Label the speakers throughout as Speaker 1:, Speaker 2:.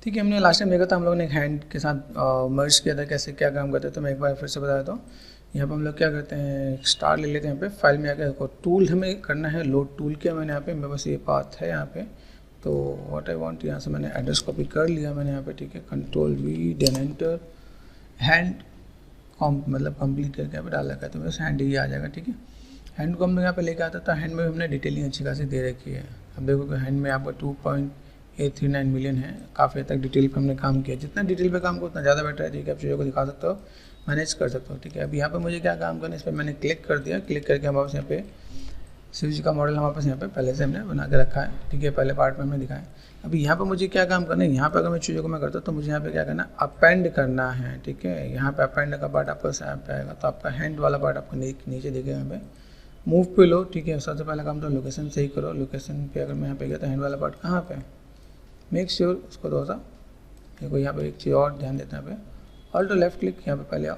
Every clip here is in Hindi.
Speaker 1: ठीक है, हमने लास्ट टाइम देखा था हम लोगों ने एक हैंड के साथ मर्ज किया था, कैसे क्या काम करते हैं। तो मैं एक बार फिर से बता देता हूँ। यहाँ पर हम लोग क्या करते हैं, स्टार ले लेते हैं। यहाँ पे फाइल में आकर देखो, टूल हमें करना है, लोड टूल किया मैंने यहाँ पे, मेरे पास ये पाथ है यहाँ पे। तो व्हाट आई वांट, यहाँ से मैंने एड्रेस कॉपी कर लिया मैंने यहाँ पे, ठीक है। Control V, then enter, hand मतलब कंप्लीट करके यहाँ पे डाल रखा है, तो बस हैंड ही आ जाएगा, ठीक है। हैंड को हम लोग यहाँ पे लेके आता था, हैंड में हमने डिटेलिंग अच्छी खासी दे रखी है। अब देखो कि हैंड में आपका 2.839 मिलियन है, काफ़ी हद तक डिटेल पे हमने काम किया। जितना डिटेल पे काम करो उतना ज़्यादा बेटर है, ठीक है। आप चीज़ों को दिखा सकते हो, मैनेज कर सकते हो, ठीक है। अब यहाँ पे मुझे क्या काम करना है, इस पर मैंने क्लिक कर दिया। क्लिक करके हम वापस यहाँ पे स्विच का मॉडल हमारे पास यहाँ पे पहले से हमने बना के रखा है, ठीक है। पहले पार्ट में हमने दिखाया। अभी यहाँ पे मुझे क्या काम करना है, यहाँ पे अगर मैं चीज़ों को मैं करता हूँ तो मुझे यहाँ पे क्या करना है, अपेंड करना है, ठीक है। यहाँ पे अपेंड का पार्ट आपको यहाँ पे आएगा, तो आपका हैंड वाला पार्ट आपको नीचे दिखेगा यहाँ पे। मूव पे लो, ठीक है। सबसे पहला काम तो लोकेशन सही करो। लोकेशन पे अगर मैं यहाँ पे गया तो हैंड वाला पार्ट कहाँ पे, मेक श्योर उसको थोड़ा सा देखो। यहाँ पे एक चीज़ और ध्यान देते हैं, यहाँ पे ऑल्टो लेफ्ट क्लिक, यहाँ पे पहले आओ,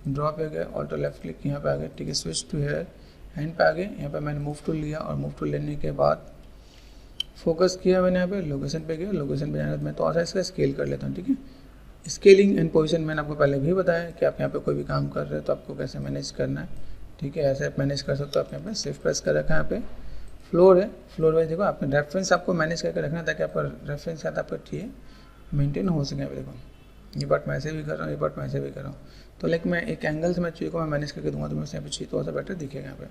Speaker 1: ड्रॉ पे गए, ऑल्टो लेफ्ट क्लिक यहाँ पे आ गए, ठीक है। स्विच टू हेयर, हैंड पे आ गए। यहाँ पे मैंने मूव टूल लिया और मूव टूल लेने के बाद फोकस किया मैंने यहाँ पे, लोकेशन पे गया। लोकेशन पे जाने के बाद मैं थोड़ा सा इसका स्केल कर लेता हूँ, ठीक है। स्केलिंग एंड पोजीशन मैंने आपको पहले भी बताया कि आप यहाँ पे कोई भी काम कर रहे हो तो आपको कैसे मैनेज करना है, ठीक है। ऐसे आप मैनेज कर सकते हो। आप यहाँ पे शिफ्ट प्रेस कर रखा है, यहाँ पे फ्लोर है, फ्लोर वाइज देखो आपने रेफरेंस आपको मैनेज करके रखना है ताकि आपका रेफरेंस के साथ आपका ठीक मेंटेन हो सके। यहाँ पे देखो, ये पार्ट मैं ऐसे भी कर रहा हूँ, ये पार्ट मैं ऐसे भी कर रहा हूँ। तो लाइक मैं एक एंगल से मैं चीज़ को मैं मैनेज करके दूंगा तो मैं यहाँ पे चीज़ थोड़ा सा बेटर दिखेगा यहाँ पे,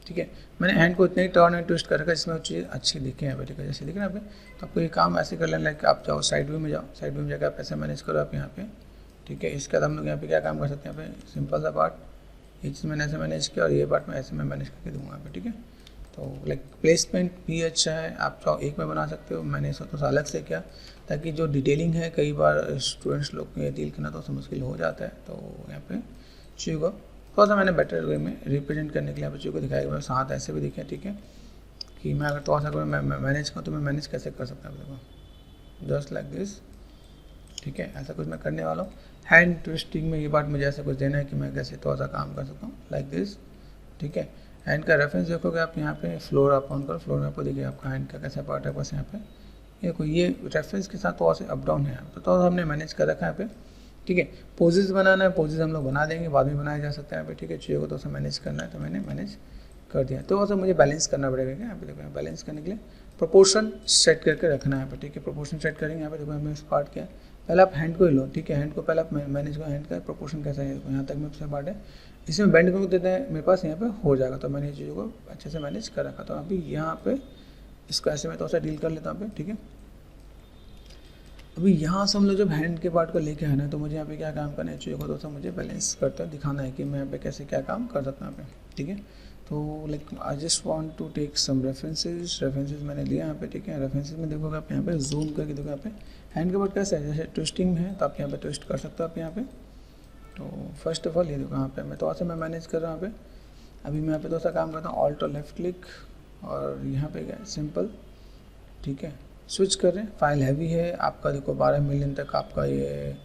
Speaker 1: ठीक है। मैंने हैंड को इतने ही टर्न एंड ट्विस्ट कर रखा है जिसमें वो चीज़ अच्छी दिखे यहाँ पे, ठीक है। जैसे दिख रहा है यहाँ पे, तो आपको ये काम ऐसे कर लेना, लाइक आप जाओ साइड व्यू में जाओ, साइड व्यू में जाकर आप ऐसे मैनेज करो आप यहाँ पे, ठीक है। इसके बाद हम लोग यहाँ पे क्या काम कर सकते हैं, यहाँ पे सिंपल सा पार्ट, ये चीज़ मैंने ऐसे मैनेज किया और ये पार्ट में ऐसे मैं मैनेज करके दूंगा यहाँ पे, ठीक है। तो लाइक प्लेसमेंट भी अच्छा है, आप चाहो एक में बना सकते हो, मैंने सोचा तो अलग से क्या, ताकि जो डिटेलिंग है कई बार स्टूडेंट्स लोग को डील करना तो मुश्किल हो जाता है। तो यहाँ पे चीज़ को थोड़ा सा मैंने बेटर वे में रिप्रेजेंट करने के लिए यहाँ पे चीज़ को दिखाया, मेरे साथ ऐसे भी दिखे, ठीक है। कि मैं अगर थोड़ा सा अगर मैं मैनेज करूँ तो मैं मैनेज कैसे कर सकता हूँ, देखो जस्ट लाइक दिस, ठीक है। ऐसा कुछ मैं करने वाला हूँ। हैंड ट्विस्टिंग में ये बात मुझे ऐसा कुछ देना है कि मैं कैसे थोड़ा सा काम कर सकता हूँ, लाइक दिस, ठीक है। हैंड का रेफरेंस देखोगे आप यहाँ पे, फ्लोर आप ऑन करो, फ्लोर में आपको देखिए आपका हैंड का कैसा पार्ट है, बस यहाँ पे देखो ये रेफरेंस के साथ थोड़ा सा अप डाउन है, तो हमने मैनेज कर रखा है यहाँ पे, ठीक है। पोजेस बनाना है, पोजेस हम लोग बना देंगे, बाद में बनाया जा सकता है यहाँ पे, ठीक है। चीज़ों को तो सा मैनेज करना है तो मैंने मैनेज कर दिया। तो वैसे मुझे बैलेंस करना पड़ेगा क्या, यहाँ पे देखो बैलेंस करने के लिए प्रोपोर्शन सेट करके रखना है यहाँ पे, ठीक है। प्रोपोर्शन सेट करेंगे यहाँ पे, देखो हमें इस पार्ट क्या है, पहले आप हैंड को ही लो, ठीक है। हैंड को पहले आप मैनेज करो, हैंड का प्रोपोर्शन कैसा है, यहाँ तक में से पार्ट है, इसमें बेंड करके देते हैं मेरे पास यहाँ पे हो जाएगा। तो मैंने ये चीज़ों को अच्छे से मैनेज कर रखा। तो अभी यहाँ पे इसको ऐसे मैं थोड़ा सा डील कर लेता हूँ, ठीक है। अभी यहाँ से हम लोग जब हैंड के पार्ट को लेके आना है तो मुझे यहाँ पे क्या काम करना है, चीज़ों को दोस्तों मुझे बैलेंस करते हुए दिखाना है कि मैं यहाँ पे कैसे क्या काम कर सकता हूँ यहाँ पे, ठीक है। तो like I just want to take some references मैंने लिया यहाँ पे, ठीक है। रेफरेंसेस में देखोगे आप यहाँ पे जूम करके देखो यहाँ पे हैंड के पार्ट कैसा है, जैसे ट्विस्टिंग है तो आप यहाँ पे ट्विस्ट कर सकते हो आप यहाँ पे। तो फर्स्ट ऑफ ऑल ये देखो यहाँ पे मैं थोड़ा सा मैं मैनेज कर रहा हूँ यहाँ पे। अभी मैं यहाँ पे थोड़ा सा काम करता हूँ, ऑल्ट और लेफ्ट क्लिक और यहाँ पे क्या सिंपल, ठीक है। स्विच कर रहे हैं, फाइल हैवी है आपका, देखो 12 मिलियन तक आपका ये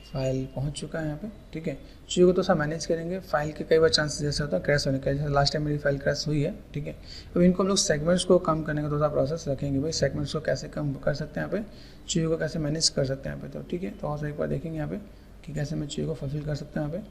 Speaker 1: फाइल पहुंच चुका है यहाँ पे, ठीक है। चीज़ों को तो सब मैनेज करेंगे। फाइल के कई बार चांसेस जैसे होता है क्रैश होने का, जैसे लास्ट टाइम मेरी फाइल क्रैश हुई है, ठीक है। अब इनको हम लोग सेगमेंट्स को कम करने का थोड़ा प्रोसेस रखेंगे, भाई सेगमेंट्स को कैसे कम कर सकते हैं यहाँ पे, चीज़ों को कैसे मैनेज कर सकते हैं यहाँ पे, तो ठीक है। तो और एक बार देखेंगे यहाँ पे कि कैसे मैं चीज़ों को फुलफिल कर सकता हूँ यहाँ पे,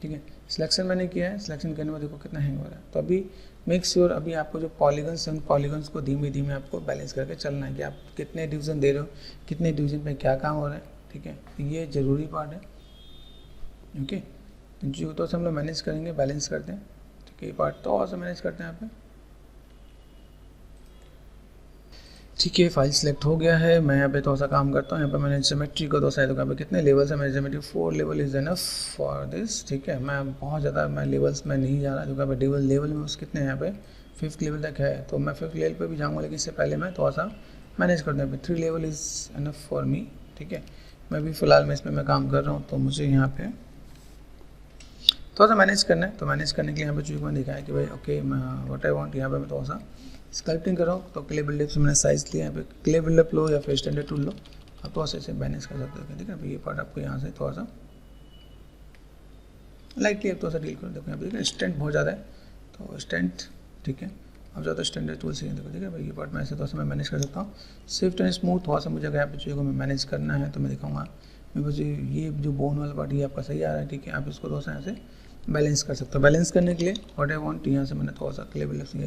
Speaker 1: ठीक है। सिलेक्शन मैंने किया है, सिलेक्शन करने में देखो कितना हैंग हो रहा है। तो अभी मेक श्योर अभी आपको जो पॉलीगन्स हैं उन पॉलीगन्स को धीमे धीमे आपको बैलेंस करके चलना है कि आप कितने डिवीजन दे रहे हो, कितने डिवीजन पे क्या काम हो रहा है, ठीक है। ये ज़रूरी पार्ट है, ओके। जो तो हम लोग मैनेज करेंगे, बैलेंस करते हैं, ठीक है। ये पार्ट तो और से मैनेज करते हैं यहाँ पे, ठीक है। फाइल सेलेक्ट हो गया है। मैं यहाँ पे थोड़ा सा काम करता हूँ, यहाँ पे मैंने ज्योमेट्री को थोड़ा सा यहाँ पे कितने लेवल्स है मेरे geometry, 4 level is enough for this, ठीक है। मैं बहुत ज़्यादा मैं लेवल्स में नहीं जा रहा, जो कि लेवल में उस कितने यहाँ पे 5th लेवल तक है, तो मैं 5th लेवल पे भी जाऊँगा, लेकिन इससे पहले मैं थोड़ा सा मैनेज कर दूँ। 3 level is enough for me, ठीक है। मैं भी फ़िलहाल में इसमें मैं काम कर रहा हूँ, तो मुझे यहाँ पे थोड़ा सा मैनेज करना है। तो मैनेज करने के लिए यहाँ पे चीज़ मैंने दिखाया कि भाई ओके मैं व्हाट आई वांट, यहाँ पे मैं थोड़ा सा स्कल्पटिंग कर रहा हूँ। तो क्ले बिल्डअप से मैंने साइज लिया, यहाँ पे क्ले बिल्डअप लो या फिर स्टैंडर्ड टूल लो, आप थोड़ा सा इसे मैनेज कर सकते हो, ठीक है। ये पार्ट आपको यहाँ से थोड़ा सा लाइटली आप थोड़ा सा डील कर, देखो यहाँ पे स्ट्रेंथ बहुत ज़्यादा है तो स्ट्रेंथ, ठीक है। अब ज़्यादा स्टैंडर्ड टूल से देखो, ठीक है भाई, ये पार्ट मैं ऐसे थोड़ा सा मैं मैनेज कर सकता हूँ। स्विफ्ट एंड स्मूथ थोड़ा सा मुझे अगर यहाँ पे चीज़ों को मैं मैनेज करना है तो मैं दिखाऊंगा। मेरे पास ये जो बोन वाला पार्ट ये आपका सही आ रहा है, ठीक है। आप इसको थोड़ा सा यहाँ से बैलेंस कर सकते हो। बैलेंस करने के लिए व्हाट आई वांट, यहाँ से मैंने थोड़ा सा लेवल से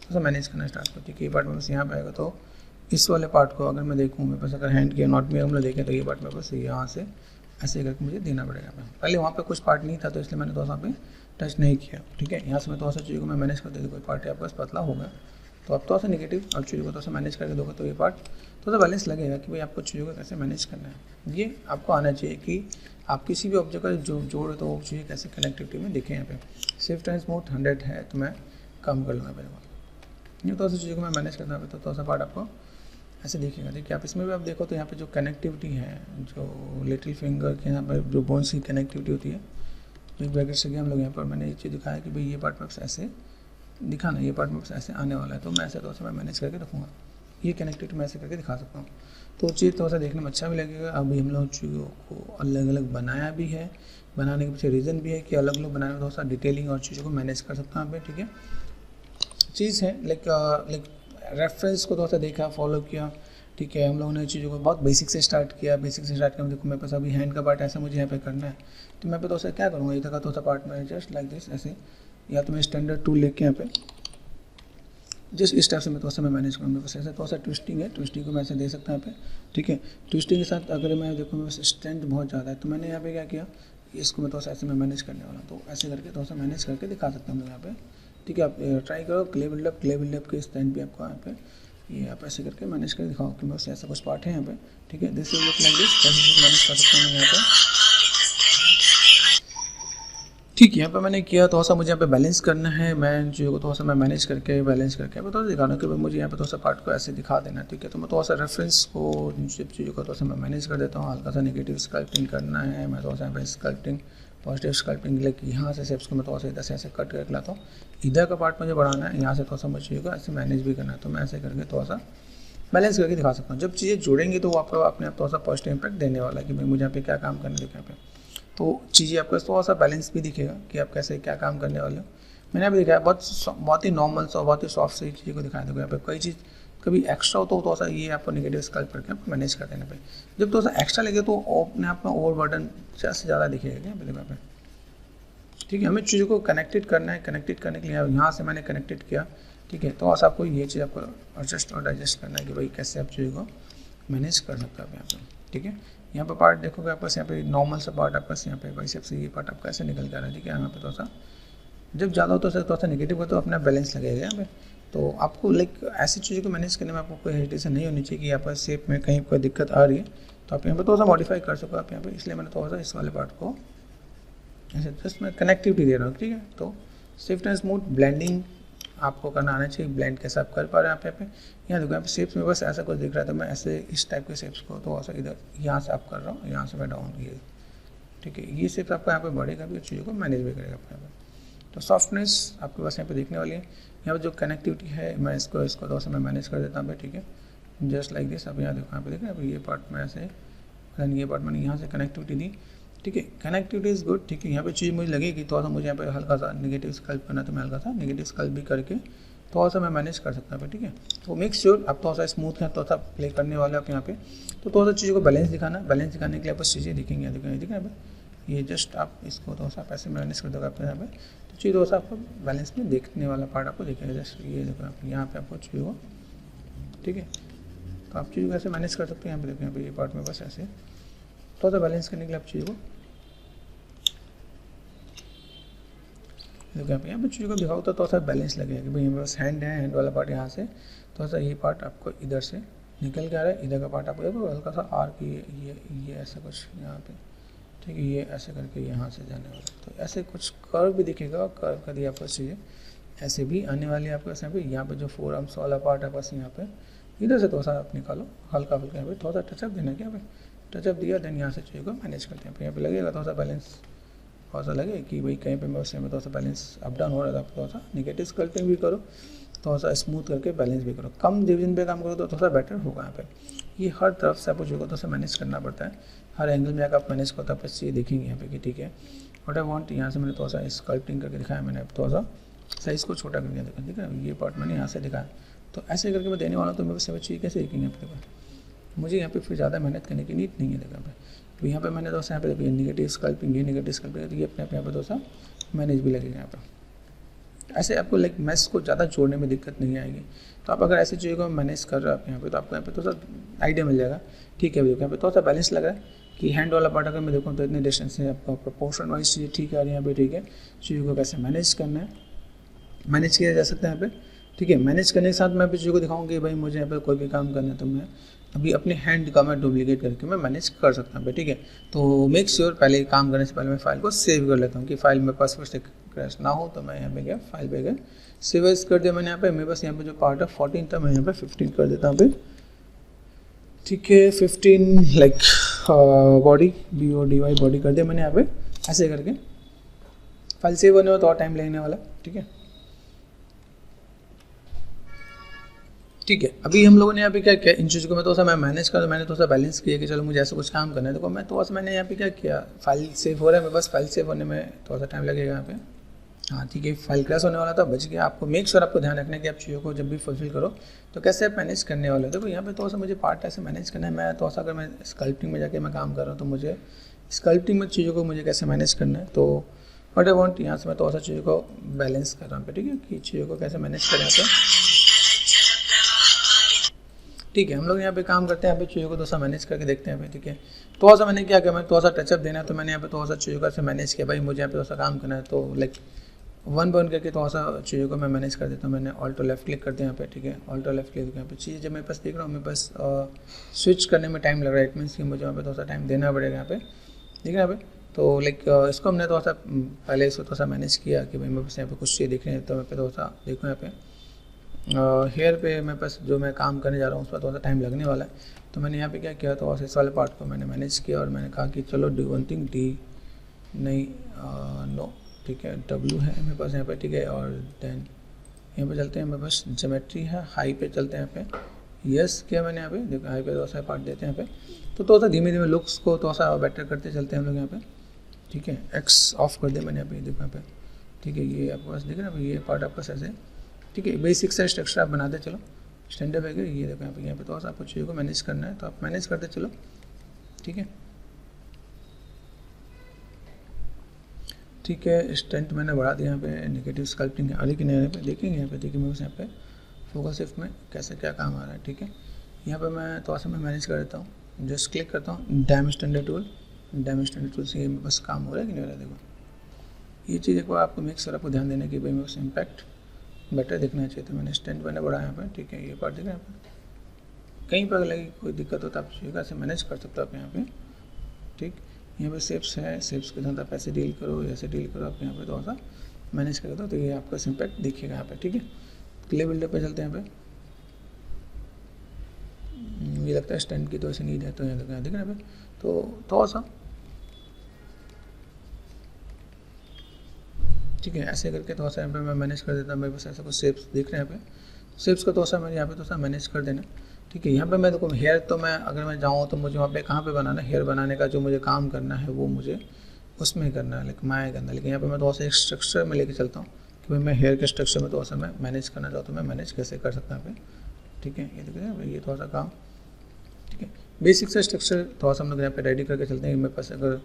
Speaker 1: थोड़ा सा मैनेज करना स्टार्ट कर, ठीक है। ये पार्ट मेरे पास यहाँ पे आएगा, तो इस वाले पार्ट को अगर मैं देखूँ मेरे पास अगर हैंड की नॉट में हम लोग देखें तो ये पार्ट मेरे पास यहाँ से ऐसे करके मुझे देना पड़ेगा। पहले वहाँ पे कुछ पार्ट नहीं था तो इसलिए मैंने थोड़ा सा पे टच नहीं किया, ठीक है। यहाँ से मैं थोड़ा सा चीज़ों को मैं मैनेज कर देती, कोई पार्ट आपके पास पतला होगा तो आप थोड़ा सा नेगेटिव और चीज़ों को थोड़ा सा मैनेज करके दोगे तो ये पार्ट थोड़ा सा बैलेंस लगेगा कि भाई आपको चीज़ों को कैसे मैनेज करना है। ये आपको आना चाहिए कि आप किसी भी ऑब्जेक्ट का जो जोड़ तो वो चीज़ें कैसे कनेक्टिविटी में दिखें। यहाँ पे स्विफ्ट एंड स्मूथ 100 है तो मैं कम कर लूँगा पहले। ये थोड़ा सा चीज़ों को मैं मैनेज करना है तो थोड़ा सा पार्ट आपको ऐसे दिखेगा, ठीक है। आप इसमें भी आप देखो तो यहाँ पे जो कनेक्टिविटी है, जो लिटिल फिंगर के यहाँ पर जो बोन्स की कनेक्टिविटी होती है, जो एक ब्रैकेट से गया हम लोग यहाँ पर मैंने ये चीज़ दिखाया कि भाई ये पार्ट में ऐसे दिखाना, ये पार्ट में ऐसे आने वाला है, तो मैं ऐसे थोड़ा सा मैं मैनेज करके रखूँगा। ये कनेक्टिविटी मैं ऐसे करके दिखा सकता हूँ, तो चीज़ थोड़ा सा देखने में अच्छा भी लगेगा। अभी हम लोग चीज़ों को अलग अलग बनाया भी है, बनाने के पीछे रीज़न भी है कि अलग अलग बनाने में थोड़ा सा डिटेलिंग और चीज़ों को मैनेज कर सकता हूँ, ठीक है। चीज़ है लाइक रेफरेंस को थोड़ा सा देखा, फॉलो किया, ठीक है। हम लोगों ने चीज़ों को बहुत बेसिक से स्टार्ट किया, बेसिक से स्टार्ट करके देखो मेरे पास अभी हैंड का पार्ट ऐसा मुझे यहाँ पे करना है, तो मैं पे तो क्या करूँगा, इधर का थोड़ा सा पार्ट में जस्ट लाइक दिस ऐसे, या तो मैं स्टैंडर्ड टूल लेके यहाँ पे जस्ट इस टाइप से मैं थोड़ा सा मैं मैनेज करूँगा। बस ऐसे थोड़ा सा ट्विस्टिंग है, ट्विस्टिंग को मैं ऐसे दे सकता हूँ यहाँ पे, ठीक है। ट्विस्टिंग के साथ अगर मैं देखूँ मेरे पास स्ट्रेंथ बहुत ज़्यादा है तो मैंने यहाँ पे क्या किया, इसको मैं थोड़ा सा ऐसे मैं मैनेज करने वाला हूँ, तो ऐसे करके थोड़ा सा मैनेज करके दिखा सकता हूँ यहाँ पे, ठीक है। आप ट्राई करो क्ले बिल्डअप के स्टैंड भी आपको यहाँ पे ये आप ऐसे करके मैनेज कर दिखाओ कि बस ऐसा कुछ पार्ट है यहाँ पे, ठीक है। दिस लुक लाइक दिस, कैसे मैनेज कर सकता हूँ यहाँ पे, ठीक है। यहाँ पे मैंने किया थोड़ा सा मुझे यहाँ पे बैलेंस करना है, मैं चीज़ों को थोड़ा सा मैं मैनेज करके बैलेंस करके थोड़ा सा दिखाना कि मुझे यहाँ पे थोड़ा सा पार्ट को ऐसे दिखा देना, ठीक है। तो मैं थोड़ा सा रेफरेंस को सब चीज़ों को थोड़ा सा मैं मैनेज कर देता हूँ। हल्का सा नेगेटिव स्कल्पटिंग करना है, मैं थोड़ा सा यहाँ पे स्कल्पटिंग पॉजिटिव स्कल्पटिंग लेके यहाँ से शेप्स को मैं थोड़ा सा इधर से ऐसे कट करके लाता हूँ। इधर का पार्ट मुझे बढ़ाना है, यहाँ से थोड़ा सा मुझे को ऐसे मैनेज भी करना है, तो मैं ऐसे करके थोड़ा सा बैलेंस करके दिखा सकता हूँ। जब चीज़ें जुड़ेंगी तो वो आपको अपने आप थोड़ा सा पॉजिटिव इंपैक्ट देने वाला है कि भाई मुझे यहाँ पे क्या काम करने दिखा यहाँ पे, तो चीज़ें आपको थोड़ा सा बैलेंस भी दिखेगा कि आप कैसे क्या काम करने वाले हो। मैंने अभी दिखाया बहुत ही नॉर्मल सा बहुत ही सॉफ्ट सी चीज़ को दिखाया देखो। यहाँ पे कोई चीज़ कभी एक्स्ट्रा हो तो थोड़ा सा ये आपको नेगेटिव स्कल्प करके आपको मैनेज कर देना पे, जब थोड़ा सा एक्स्ट्रा लगे तो अपने आप में ओवरबर्डन से ज़्यादा दिखेगा क्या देखो यहाँ पे, ठीक है। हमें चीज़ों को कनेक्टेड करना है, कनेक्टेड करने के लिए यहाँ से मैंने कनेक्टेड किया, ठीक है। तो आपको ये चीज़ आपको एडजस्ट और डाइजेस्ट करना है कि भाई कैसे आप चीज़ों को मैनेज कर सकते हो आप यहाँ पे, ठीक है। यहाँ पे पार्ट देखोगे आपके यहाँ पे नॉर्मल सा पार्ट आपके यहाँ पे बाइसेप से ये पार्ट आपका ऐसे निकल कर रहा है, ठीक है। यहाँ पे थोड़ा सा जब ज़्यादा होता है थोड़ा सा नेगेटिव होता है तो अपना बैलेंस लगेगा यहाँ पे, तो आपको लाइक ऐसी चीज़ों को मैनेज करने में आपको कोई हेजिटेशन नहीं होनी चाहिए कि यहाँ पर शेप में कहीं कोई दिक्कत आ रही है तो आप यहाँ पे थोड़ा सा मॉडिफाई कर सको आप यहाँ पे, इसलिए मैंने थोड़ा सा इस वाले पार्ट को ऐसे जस्ट मैं कनेक्टिविटी दे रहा हूँ, ठीक है। तो स्विफ्ट एंड स्मूथ ब्लेंडिंग आपको करना आना चाहिए, ब्लेंड कैसे आप कर पा रहे हैं आप यहाँ पे। यहाँ देखो यहाँ पे शेप्स में बस ऐसा कुछ दिख रहा था, मैं ऐसे इस टाइप के शेप्स को तो ऐसा इधर यहाँ से आप कर रहा हूँ, यहाँ से मैं डाउन ये, ठीक है। ये शेप्स आपको यहाँ पे बढ़ेगा भी, चीज़ों को मैनेज भी करेगा आपको यहाँ पे। तो सॉफ्टनेस आपके पास यहाँ पे देखने वाली है। यहाँ पर जो कनेक्टिविटी है मैं इसको थोड़ा सा मैं मैनेज कर देता हूँ, ठीक है। Just like this. अब यहाँ देखो यहाँ पे देखें अभी ये पार्ट में ऐसे, ये पार्ट मैंने यहाँ से कनेक्टिविटी दी, ठीक है। कनेक्टिविटी इज़ गुड, ठीक है। यहाँ पे चीज़ मुझे लगेगी थोड़ा सा मुझे यहाँ पे हल्का सा नेगेटिव स्कल्प करना, तो मैं हल्का सा नेगेटिव स्कल्प भी करके थोड़ा सा मैं मैनेज कर सकता हूँ, ठीक है। तो मेक श्योर आप थोड़ा सा स्मूथ है, थोड़ा सा प्ले करने वाले आप यहाँ पे, तो थोड़ा सा चीज़ों को बैलेंस दिखाना, बैलेंस दिखाने के लिए आप बस चीज़ें दिखेंगे, दिखेंगे, ठीक है। ये जस्ट आप इसको थोड़ा सा ऐसे मैनेज कर दोगे आप यहाँ पे, तो चीज़ थोड़ा सा आपको बैलेंस में देखने वाला पार्ट आपको दिखेगा। जस्ट ये देखो आप यहाँ पे आपको चीज़ हो, ठीक है। तो आप चीज़ों को ऐसे मैनेज कर सकते हैं। यहाँ पे देखो यहाँ पे ये पार्ट में बस ऐसे थोड़ा सा बैलेंस करने के लिए आप चीज़ों को देखो यहाँ पे चीज़ों को दिखाओ तो थोड़ा सा बैलेंस लगेगा कि भाई मेरे पास हैंड है, हैंड वाला पार्ट यहाँ से थोड़ा सा ये पार्ट आपको इधर से निकल के आ रहा है, इधर का पार्ट आपको देखो हल्का सा आर्क ये ऐसा कुछ यहाँ पे, ठीक है। ये ऐसे करके यहाँ से जाने वाला, तो ऐसे कुछ कर्व भी दिखेगा, कर्व का दिया आपको चीज़ें ऐसे भी आने वाली है आपके यहाँ पे जो फोर आर्म्स वाला पार्ट है बस यहाँ पे इधर से थोड़ा सा आप निकालो, हल्का हल्का यहाँ पे थोड़ा सा टचअप देना क्या भाई, टचअप दिया देन यहाँ से चीज़ों को मैनेज करते हैं। यहाँ पे लगेगा थोड़ा सा बैलेंस, थोड़ा सा लगे कि भाई कहीं पे मैं उससे में थोड़ा सा बैलेंस अप डाउन हो रहा था, आप थोड़ा सा नेगेटिव स्कल्पिंग भी करो, थोड़ा सा स्मूथ करके बैलेंस भी करो, कम डिवीजन पे काम करो तो थोड़ा सा बेटर होगा। यहाँ पे ये हर तरफ से आपको जो थोड़ा सा मैनेज करना पड़ता है, हर एंगल में आप मैनेज करते हैं, आप ये देखेंगे यहाँ पे कि ठीक है व्हाट आई वांट। यहाँ से मैंने थोड़ा सा स्कल्पिंग करके दिखाया, मैंने थोड़ा सा साइज़ को छोटा कर दिया, देखो ठीक है, ये पार्ट मैंने यहाँ से दिखाया। तो ऐसे करके मैं देने वाला हूँ, तो मेरे पास चाहिए कैसे देखेंगे यहाँ पे, मुझे यहाँ पे फिर ज़्यादा मेहनत करने की नीड नहीं है। देखो यहाँ पे, तो यहाँ पे मैंने दोस्तों यहाँ पे देखिए नेगेटिव स्कल्पिंग, ये नेगेटिव स्कल्पिंग, तो ये अपने आप यहाँ पे दोस्तों मैनेज भी लगेगा यहाँ पे। ऐसे आपको लाइक मैश को ज़्यादा जोड़ने में दिक्कत नहीं आएगी। तो आप अगर ऐसी चीज़ों को मैनेज कर रहे हो आप यहाँ पे, तो आपको यहाँ पे थोड़ा सा आइडिया मिल जाएगा। ठीक है, देखो यहाँ पे थोड़ा सा बैलेंस लग रहा है कि हैंड वाला पार्ट अगर मैं देखूँ तो इतने डिस्टेंस से आपका प्रोपोर्शन वाइज चीज़ें ठीक आ रही है यहाँ पे। ठीक है, चीज़ों को कैसे मैनेज करना है, मैनेज किया जा सकता है यहाँ पे। ठीक है, मैनेज करने के साथ मैं चीज़ों को दिखाऊंगा कि भाई मुझे यहाँ पे कोई भी काम करना है तो मैं अभी अपने हैंड का मैं डुप्लीकेट करके मैं मैनेज कर सकता हूँ। ठीक है, तो मेक श्योर पहले काम करने से पहले मैं फाइल को सेव कर लेता हूँ कि फाइल मेरे पास फिर से क्रैश ना हो। तो मैं यहाँ पे गया, फाइल पे गया, सेव एज कर दिया मैंने यहाँ पे। मेरे पास यहाँ पे जो पार्ट है 14 था, मैं यहाँ पे 15 कर देता हूँ पे। ठीक है, 15 लाइक बॉडी, BODY बॉडी कर दिया मैंने यहाँ पे। ऐसे करके फाइल सेव होने में तो और टाइम लगने वाला। ठीक है, ठीक है, अभी हम लोगों ने यहाँ पे क्या किया, इन चीज़ों को मैं थोड़ा सा मैं मैनेज कर, मैंने थोड़ा सा बैलेंस किया कि चलो मुझे ऐसा कुछ काम करना है। देखो मैं थोड़ा सा मैंने यहाँ पे क्या किया, फाइल सेव हो रहा है मेरे पास, फाइल सेव होने में थोड़ा सा टाइम लगेगा यहाँ पे। हाँ ठीक है, फाइल क्रैश होने वाला था, बच गया। आपको मेक श्योर आपको ध्यान रखना है कि आप चीज़ों को जब भी फुलफिल करो तो कैसे आप मैनेज करने वाले हो। देखो यहाँ पे थोड़ा सा मुझे पार्ट ऐसे मैनेज करना है। मैं थोड़ा सा अगर मैं स्कल्पटिंग में जाके मैं काम कर रहा हूँ तो मुझे स्कल्पटिंग में चीज़ों को मुझे कैसे मैनेज करना है, तो वट आई वॉन्ट यहाँ से मैं थोड़ा सा चीज़ों को बैलेंस कर रहा हूँ। ठीक है, कि चीज़ों को कैसे मैनेज करें तो ठीक है, हम लोग यहाँ पे काम करते हैं, यहाँ पे चीज़ों को थोड़ा सा मैनेज करके देखते हैं। ठीक है, थोड़ा सा मैंने क्या किया, मैं थोड़ा सा टचअप देना है तो मैंने यहाँ पे थोड़ा सा चीज़ों का मैनेज किया। भाई मुझे यहाँ पे थोड़ा सा काम करना है तो लाइक 1 by 1 करके थोड़ा सा चीज़ों को मैं मैनेज कर देता हूँ। मैंने ऑल्टो लेफ्ट क्लिक करते हैं यहाँ पे। ठीक है, ऑल्टो लेफ्ट क्लिक यहाँ पे चीज़ जब मेरे पास देख रहा हूँ, मेरे पास स्विच करने में टाइम लग रहा है। इट मीन्स कि मुझे यहाँ पे थोड़ा सा टाइम देना पड़ेगा यहाँ पे। ठीक है, यहाँ पे तो लाइक इसको हमने थोड़ा सा पहले इसको थोड़ा सा मैनेज किया कि भाई मेरे पास यहाँ पे कुछ चीज़ दिख रही है तो मैं पे थोड़ा सा देखूँ यहाँ पे हेयर पे मेरे पास जो मैं काम करने जा रहा हूँ उस पर थोड़ा सा टाइम लगने वाला है। तो मैंने यहाँ पे क्या किया, तो इस वाले पार्ट को मैंने मैनेज किया और मैंने कहा कि चलो डू वन थिंग, डी नहीं नो, ठीक है, W है मेरे पास यहाँ पे। ठीक है, और देन यहाँ पे चलते हैं, मेरे पास ज्योमेट्री है, हाई पे चलते हैं यहाँ पे। यस किया मैंने यहाँ पे, देखो हाई पे थोड़ा सा पार्ट देते हैं यहाँ पे। तो थोड़ा सा धीमे धीमे लुक्स को थोड़ा सा बेटर करते चलते हैं हम लोग यहाँ पे। ठीक है, X ऑफ कर दिया मैंने यहाँ पे, देखो यहाँ पे। ठीक है, ये आपके पास दिख रहा है, ये पार्ट आपका ऐसे। ठीक है, बेसिक से स्ट्रक्चर आप बनाते चलो, स्टैंडर्ड है। ये देखो यहाँ पे थोड़ा सा आपको चीज़ों को मैनेज करना है तो आप मैनेज करते चलो। ठीक है, ठीक है, स्टैंड मैंने बढ़ा दिया यहाँ पे, नेगेटिव स्कल्पटिंग है लेकिन यहाँ पे देखेंगे, यहाँ पे देखिए मेरे यहाँ पे फोकस शिफ्ट में कैसे क्या काम आ रहा है। ठीक है, यहाँ पे मैं थोड़ा सा मैं मैनेज कर देता हूँ, जस्ट क्लिक करता हूँ dam standard tool, dam standard tool से मेरे पास काम हो रहा है कि नहीं हो रहा है। देखो ये चीज़ एक बार आपको मेक श्योर आपको ध्यान देना कि भाई मेरे पास इम्पैक्ट बेटर दिखना चाहिए। तो मैंने स्टैंड मैंने बढ़ाया यहाँ पे। ठीक है, ये पार्ट दिख रहा है यहाँ पे, कहीं पर लगी कोई दिक्कत होता है आप चीज़ से मैनेज कर सकते हो आप यहाँ पे। ठीक, यहाँ पे शेप्स है, शेप्स के साथ आप ऐसे डील करो, ऐसे डील करो, आप यहाँ पे थोड़ा सा मैनेज कर दो तो ये आपका इम्पैक्ट दिखेगा यहाँ पे। ठीक है, क्ले बिल्डर पे चलते हैं यहाँ पे। ये लगता है स्टैंड की तो ऐसे नीड है, तो यहाँ दिख रहा है यहाँ पे, तो थोड़ा सा ठीक है, ऐसे करके थोड़ा सा यहाँ पे मैं मैनेज कर देता हूँ। मेरे पास ऐसा कुछ शेप्स दिख रहे हैं यहाँ पे, शेप्स का थोड़ा सा मैं यहाँ पे थोड़ा सा मैनेज कर देना। ठीक है, यहाँ पे मैं देखो हेयर, तो मैं अगर मैं जाऊँ तो मुझे वहाँ पे कहाँ पे बनाना है, हेयर बनाने का जो मुझे काम करना है वो मुझे उसमें करना है, लेकिन मैं करना है। लेकिन यहाँ पे मैं थोड़ा सा एक स्ट्रक्चर में लेके चलता हूँ कि भाई मैं हेयर के स्ट्रक्चर में थोड़ा सा मैं मैनेज करना चाहता हूँ, मैं मैनेज कैसे कर सकता हूँ यहाँ पे। ठीक है, ये देखिए ये थोड़ा सा काम। ठीक है, बेसिक से स्ट्रक्चर थोड़ा सा हम लोग यहाँ पे रेडी करके चलते हैं। मेरे पास अगर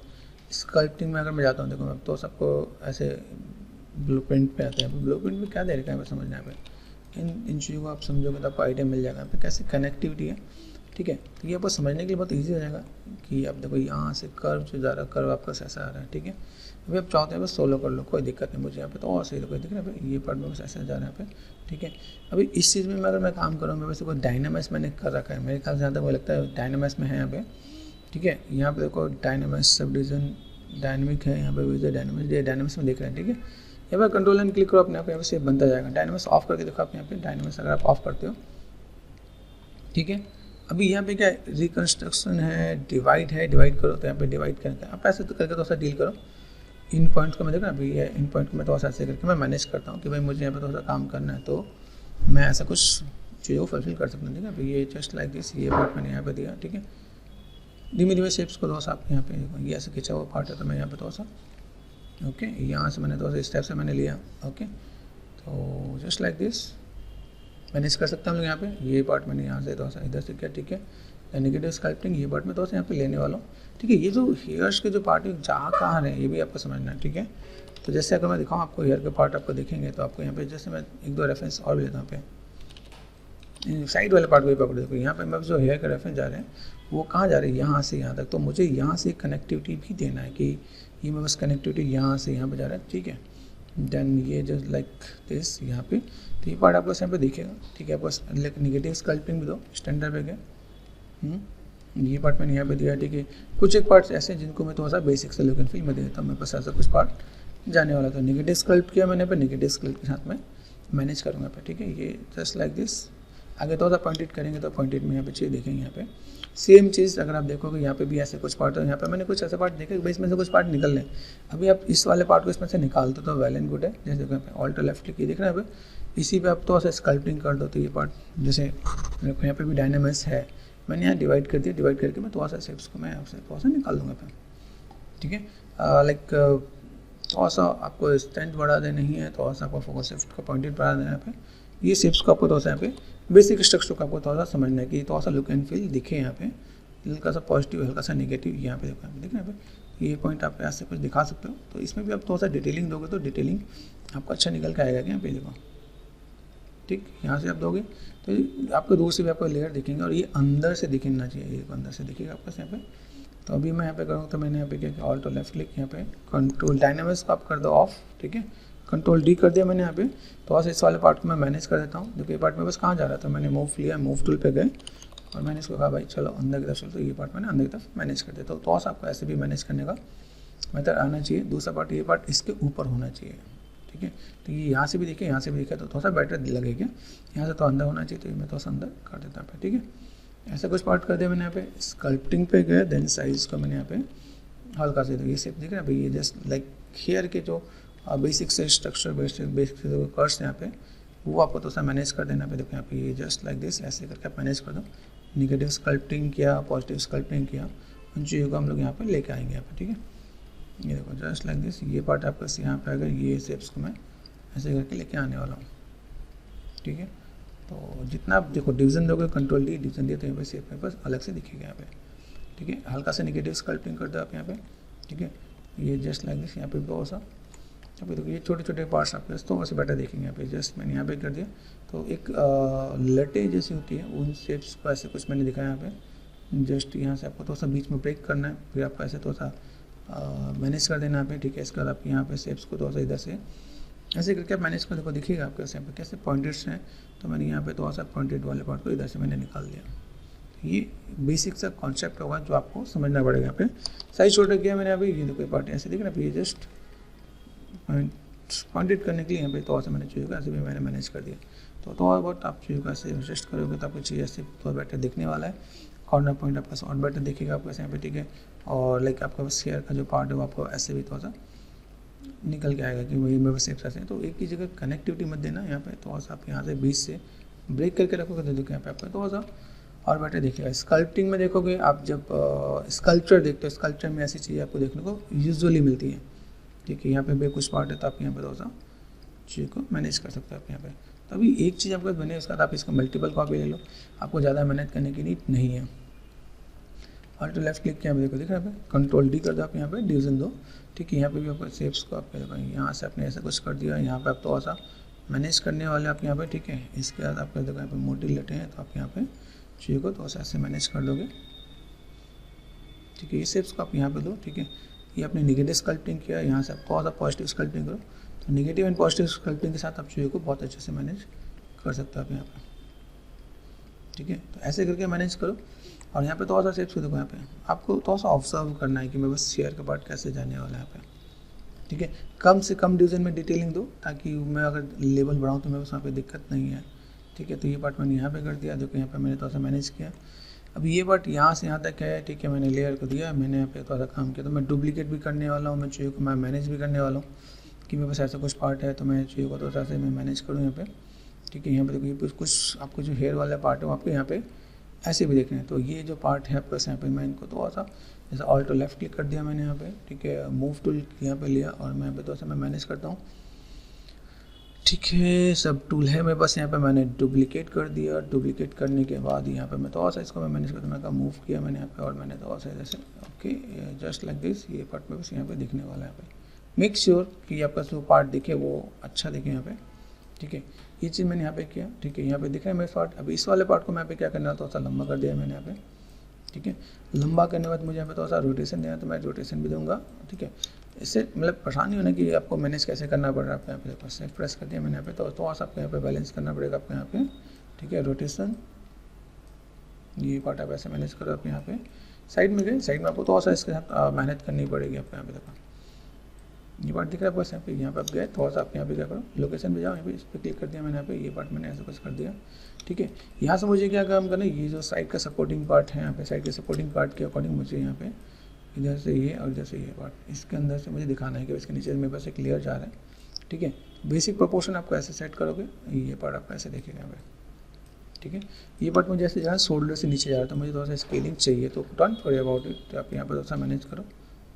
Speaker 1: स्कल्पटिंग में अगर मैं जाता हूँ, देखो मैं तो सबको ऐसे ब्लूप्रिंट पे आते हैं। ब्लूप्रिंट में क्या दे रखा है मैं समझना है पे, इन चीज़ों को आप समझोगे तो आपको आइडिया मिल जाएगा यहाँ पे कैसे कनेक्टिविटी है। ठीक है, तो ये आपको समझने के लिए बहुत इजी हो जाएगा कि आप देखो यहाँ से कर्व जो जा रहा है, कर्व आपका ऐसा आ रहा है। ठीक है, अभी आप चाहते हैं बस सोलो कर लो, कोई दिक्कत नहीं मुझे यहाँ पे, तो और सही कोई दिक्कत नहीं, ये पार्ट में बस ऐसे जा रहा है यहाँ पे। ठीक है, अभी इस चीज़ में अगर मैं काम करूँ, मेरे वैसे कोई डायनामाइज मैंने कर रखा है, मेरे ख्याल से जहाँ तक मुझे लगता है डायनामाइज में है यहाँ पे। ठीक है, यहाँ पे देखो डायनामाइज सब डिवीजन डायनेमिक है, यहाँ पे विजय डायनामिक्स में देख रहे हैं। ठीक है, यहाँ पर कंट्रोल एंड क्लिक करो, अपने आप यहाँ से बनता जाएगा। डायनामिक्स ऑफ करके देखो आप यहाँ पे, डायनामिक्स अगर आप ऑफ करते हो। ठीक है, अभी यहाँ पे क्या रिकन्स्ट्रक्शन है, डिवाइड है, डिवाइड करो तो यहाँ पे डिवाइड करके आप ऐसे तो करके थोड़ा सा डील करो। इन पॉइंट्स को मैं देखो अभी ये इन पॉइंट को मैं थोड़ा सा ऐसे करके मैं मैनेज करता हूँ कि भाई मुझे यहाँ पे थोड़ा सा काम करना है तो मैं ऐसा कुछ चीज़ों को फुलफिल कर सकता हूँ। ठीक है, अभी ये जस्ट लाइक दिस, ये पार्ट मैंने यहाँ पे दिया। ठीक है, धीमे धीमे शेप्स को थोड़ा सा आप यहाँ पे, ये ऐसे खींचा हुआ पार्ट है तो मैं यहाँ पे थोड़ा सा ओके, यहाँ से मैंने थोड़ा सा इस टाइप से मैंने लिया। ओके, तो जस्ट लाइक दिस मैनेज कर सकते हैं हम लोग यहाँ पे। ये पार्ट मैंने यहाँ से थोड़ा सा इधर से किया, ठीक है। नेगेटिव स्कल्पटिंग ये पार्ट में थोड़ा सा यहाँ पे लेने वाला हूँ, ठीक है। ये जो हेयर्स के जो पार्ट है जहाँ कहाँ रहे ये भी आपको समझना है, ठीक है। तो जैसे अगर मैं दिखाऊँ आपको हेयर के पार्ट आपको दिखेंगे तो आपको यहाँ पे जैसे मैं एक दो रेफरेंस और भी लेता हूँ पे साइड वाले पार्ट को भी पकड़ देखो। यहाँ पे मैं जो हेयर के रेफरेंस जा रहे हैं वो कहाँ जा रहे हैं, यहाँ से यहाँ तक। तो मुझे यहाँ से कनेक्टिविटी भी देना है कि ये मैं बस कनेक्टिविटी यहाँ से यहाँ पे जा रहा है, ठीक है। देन ये जस्ट लाइक दिस यहाँ पे, तो ये पार्ट आपको यहाँ पे दिखेगा, ठीक है। आपको लाइक नेगेटिव स्कल्पिंग भी दो स्टैंडर्ड पे गए। ये पार्ट मैंने यहाँ पे दिया, ठीक है। कुछ एक पार्ट्स ऐसे हैं जिनको मैं थोड़ा सा बेसिक से लुक एंड फील में दे देता हूँ। मेरे पास ऐसा कुछ पार्ट जाने वाला था, नेगेटिव स्कल्प किया मैंने पे, नेगेटिव स्कल्प के साथ में मैनेज करूँगा पे, ठीक है। ये जस्ट लाइक दिस। आगे थोड़ा सा पॉइंटेड करेंगे तो पॉइंटेड में यहाँ पे चीज़ देखेंगे। यहाँ पे सेम चीज़ अगर आप देखोगे यहाँ पे भी ऐसे कुछ पार्ट है। यहाँ पे मैंने कुछ ऐसे पार्ट देखे भाई इसमें से कुछ पार्ट निकल लें। अभी आप इस वाले पार्ट को इसमें से निकाल दो तो वेल एंड गुड है। जैसे यहाँ पे ऑल्ट लेफ्ट क्लिक दिख रहा है, इसी पे आप थोड़ा सा स्कल्पटिंग कर दो तो ये पार्ट जैसे देखो यहाँ पे भी डायनामिक्स है। मैंने यहाँ डिवाइड कर दिया, डिवाइड करके मैं थोड़ा सा शेप्स को मैं आपसे थोड़ा सा निकाल दूँगा पे, ठीक है। लाइक थोड़ा सा आपको स्ट्रेंथ बढ़ा देना ही है, थोड़ा सा आपको फोकस शिफ्ट का पॉइंटेड बढ़ा देना है पे। ये शेप्स को आपको थोड़ा सा यहाँ पे बेसिक स्ट्रक्चर को आपको थोड़ा सा समझना है कि थोड़ा सा लुक एंड फील दिखे यहाँ पे, हल्का सा पॉजिटिव हल्का सा नेगेटिव। यहाँ पे देखो, यहाँ पे देखना यहाँ पे ये पॉइंट आप ऐसे कुछ दिखा सकते हो। तो इसमें भी आप थोड़ा सा डिटेलिंग दोगे तो डिटेलिंग आपको अच्छा निकल के आएगा। यहाँ पे देखो, ठीक, यहाँ से आप दोगे तो आपको दूर से भी आपको लेयर दिखेंगे और ये अंदर से दिखना चाहिए, ये अंदर से दिखेगा आपको यहाँ पे। तो अभी मैं यहाँ पे करूँ तो मैंने यहाँ पे क्या किया, ऑल्ट और लेफ्ट क्लिक, यहाँ पे कंट्रोल डायनामिक्स को आप कर दो ऑफ, ठीक है। कंट्रोल डी कर दिया मैंने यहाँ पे। थोड़ा सा इस वाले पार्ट को मैं मैनेज कर देता हूँ। देखो ये पार्ट में बस कहाँ जा रहा था, मैंने मूव लिया, मूव टूल पे गए और मैंने इसको कहा भाई चलो अंदर की तरफ चलो, तो ये पार्ट मैंने अंदर की तरफ मैनेज कर दिया। तो थोड़ा सा आपको ऐसे भी मैनेज करने का मेथड आना चाहिए। दूसरा पार्ट, ये पार्ट इसके ऊपर होना चाहिए, ठीक है। तो ये यहाँ से भी देखिए, यहाँ से भी देखिए तो थोड़ा सा बेटर लगेगा। यहाँ से तो अंदर होना चाहिए, तो ये मैं थोड़ा सा अंदर कर देता हूँ, ठीक है। ऐसा कुछ पार्ट कर दिया मैंने यहाँ पे। स्कल्पटिंग पे गया, देन साइज को मैंने यहाँ पे हल्का से, तो ये शेप दिख रहा है भाई, ये जस्ट लाइक हेयर के जो बेसिक से स्ट्रक्चर बेसिक से जो कर्व्स यहाँ पे वो आपको थोड़ा सा मैनेज कर देना पे। देखो यहाँ पे ये जस्ट लाइक दिस ऐसे करके आप मैनेज कर दो। निगेटिव स्कल्पटिंग किया, पॉजिटिव स्कल्पटिंग किया, उन चीज़ों को हम लोग यहाँ पे लेके आएंगे यहाँ पे, ठीक है। ये देखो जस्ट लाइक दिस, ये पार्ट आपका यहाँ पे अगर ये शेप्स को मैं ऐसे करके लेके आने वाला हूँ, ठीक है। तो जितना आप देखो डिवीजन दोगे, कंट्रोल डी डिवीजन दिया तो यहाँ पे शेप में बस अलग से दिखेगा यहाँ पे, ठीक है। हल्का सा नेगेटिव स्कल्पटिंग कर दो आप यहाँ पे, ठीक है। ये जस्ट लाइक दिस, यहाँ पे बहुत सा यहाँ पे देखो ये छोटे छोटे पार्ट्स आपके तो वैसे बेटर देखेंगे यहाँ पे। जस्ट मैंने यहाँ पे कर दिया तो एक लटे जैसी होती है उन शेप्स को ऐसे कुछ मैंने दिखाया यहाँ पे। जस्ट यहाँ से आपको थोड़ा सा बीच में ब्रेक करना है, फिर आपको ऐसे थोड़ा सा मैनेज कर देना यहाँ पे, ठीक है। इसके बाद आप यहाँ पे शेप्स को थोड़ा सा इधर से ऐसे करके आप मैनेज कर देखो, दिखेगा आपके यहाँ पे कैसे पॉइंटेड्स हैं। तो मैंने यहाँ पे थोड़ा सा पॉइंटेड वाले पार्ट को इधर से मैंने निकाल दिया। ये बेसिक सा कॉन्सेप्ट होगा जो आपको समझना पड़ेगा। यहाँ पे साइज छोटा किया मैंने अभी, ये देखो पार्ट ऐसे दिख रहा है, ये जस्ट पॉइंटेड करने के लिए यहाँ पे थोड़ा सा मैंने चीज़ों को ऐसे भी मैंने मैनेज कर दिया। तो थोड़ा बहुत आप चीज़ों को ऐसे एडजस्ट करोगे तो आपको चीज़ ऐसे थोड़ा बेटर दिखने वाला है। कॉर्नर पॉइंट आपका और बेटर दिखेगा आपको यहाँ पे, ठीक है। और लाइक आपका बस हेयर का जो पार्ट है वो आपको ऐसे भी थोड़ा सा निकल के आएगा कि वही मेरे शेप्स ऐसे हैं। तो एक ही जगह कनेक्टिविटी मत देना यहाँ पे, थोड़ा सा आप यहाँ से बीच से ब्रेक करके रखोगे तो देखो यहाँ पे आपको थोड़ा सा और बेटर दिखेगा। स्कल्पटिंग में देखोगे आप, जब स्कल्पचर देखते हो, स्कल्पचर में ऐसी चीज़ें आपको देखने को यूजुअली मिलती है, ठीक है। यहाँ पे भी कुछ पार्ट है तो आप यहाँ पे थोड़ा सा चीज़ को मैनेज कर सकते हो आप यहाँ पे। तो अभी एक चीज़ आपके पास बने उसके बाद आप इसका मल्टीपल कॉपी ले लो, आपको ज़्यादा मेहनत करने की नीड नहीं है। ऑल्ट लेफ्ट क्लिक किया देखो दिख रहा है, कंट्रोल डी कर दो आप यहाँ पे, डिवीजन दो, ठीक है। यहाँ पे भी आपको शेप्स को आप यहाँ से आपने ऐसा कुछ कर दिया, यहाँ पे आप थोड़ा सा मैनेज करने वाले आप यहाँ पे, ठीक है। इसके बाद आपको देखो यहाँ पे मोटी लटे हैं तो आप यहाँ पे चीज़ को थोड़ा सा ऐसे मैनेज कर दोगे, ठीक है। ये शेप्स को आप यहाँ पे दो, ठीक है। ये आपने नेगेटिव स्कल्पटिंग किया, यहाँ से आप थोड़ा सा पॉजिटिव स्कल्पटिंग करो। तो नेगेटिव एंड पॉजिटिव स्कल्पटिंग के साथ आप चीज़ों को बहुत अच्छे से मैनेज कर सकते हो आप यहाँ पे, ठीक है। तो ऐसे करके मैनेज करो। और यहाँ पे थोड़ा सा शेप्स को देखो, यहाँ पे आपको थोड़ा सा ऑब्जर्व करना है कि मैं बस शेयर का पार्ट कैसे जाने वाला है यहाँ पे, ठीक है। कम से कम डिवीजन में डिटेलिंग दो ताकि मैं अगर लेवल बढ़ाऊँ तो मेरे वहाँ पे दिक्कत नहीं है, ठीक है। तो ये पार्ट मैंने यहाँ पे कर दिया, देखो यहाँ पे मैंने थोड़ा सा मैनेज किया। अब ये पार्ट यहाँ से यहाँ तक है, ठीक है। मैंने लेयर को दिया, मैंने यहाँ पे थोड़ा सा काम किया। तो मैं डुप्लीकेट भी करने वाला हूँ, मैं चीज़ों को मैं मैनेज भी करने वाला हूँ कि मेरे पास ऐसा कुछ पार्ट है तो मैं चीज़ों को थोड़ा सा मैं मैनेज करूँ यहाँ पे, ठीक है। यहाँ पे देखो कुछ आपको जो हेयर वाला पार्ट है वो आपको यहाँ पे ऐसे भी देखना है। तो ये जो पार्ट है आपके यहाँ पे मैं इनको थोड़ा सा जैसे ऑल्ट और लेफ्ट क्लिक कर दिया मैंने यहाँ पे, ठीक है। मूव टूल यहाँ पे लिया और मैं यहाँ पे थोड़ा सा मैं मैनेज करता हूँ, ठीक है, सब टूल है मेरे पास। यहाँ पे मैंने डुप्लीकेट कर दिया। डुप्लीकेट करने के बाद यहाँ पे मैं थोड़ा सा इसको मैं मैनेज करता हूँ, मैं मूव किया मैंने यहाँ पे, और मैंने थोड़ा सा जैसे ओके जस्ट लाइक दिस, ये पार्ट में बस यहाँ पे दिखने वाला है। यहाँ पे मेक श्योर कि आपका जो पार्ट दिखे वो अच्छा दिखे यहाँ पे। ठीक है, ये चीज़ मैंने यहाँ पे किया। ठीक है, यहाँ पे दिख रहा है मेरे पार्ट। अभी इस वाले पार्ट को मैं यहाँ पे क्या करना, थोड़ा सा लंबा कर दिया मैंने यहाँ पे। ठीक है, लंबा करने के बाद मुझे यहाँ पे थोड़ा सा रोटेशन देना, तो मैं रोटेशन भी दूंगा। ठीक है, इससे मतलब परेशानी होना कि आपको मैनेज कैसे करना पड़ रहा है। आपको यहाँ पे सेफ प्रेस कर दिया मैंने यहाँ पे, तो थोड़ा सा आपको यहाँ पे बैलेंस करना पड़ेगा आपको यहाँ पे। ठीक है, रोटेशन, ये पार्ट आप ऐसे मैनेज करो। आप यहाँ पे साइड में गए, साइड में आपको थोड़ा सा इसके साथ मेहनत करनी पड़ेगी आपको। यहाँ पे देखो ये पार्ट दिख रहा है बस, यहाँ पे आप गए थोड़ा सा आप यहाँ पे क्या करो, लोकेशन पे जाओ, यहाँ पे इस पर क्लिक कर दिया मैंने यहाँ पे, ये पार्ट मैंने ऐसे कुछ कर दिया। ठीक है, यहाँ से मुझे क्या काम करना है, ये जो साइड का सपोर्टिंग पार्ट है यहाँ पे, साइड के सपोर्टिंग पार्ट के अकॉर्डिंग मुझे यहाँ पे इधर से ये और इधर से ये पार्ट, इसके अंदर से मुझे दिखाना है कि इसके नीचे मेरे पास एक लेयर जा रहा है। ठीक है, बेसिक प्रोपोर्शन आपको ऐसे सेट करोगे, ये पार्ट आपको ऐसे देखेगा यहाँ पे। ठीक है, ये पार्ट मुझे ऐसे जा रहा है, शोल्डर से नीचे जा रहा है, तो मुझे थोड़ा सा स्केलिंग चाहिए, तो डोंट वरी अबाउट इट, तो आप यहाँ पर थोड़ा सा मैनेज करो।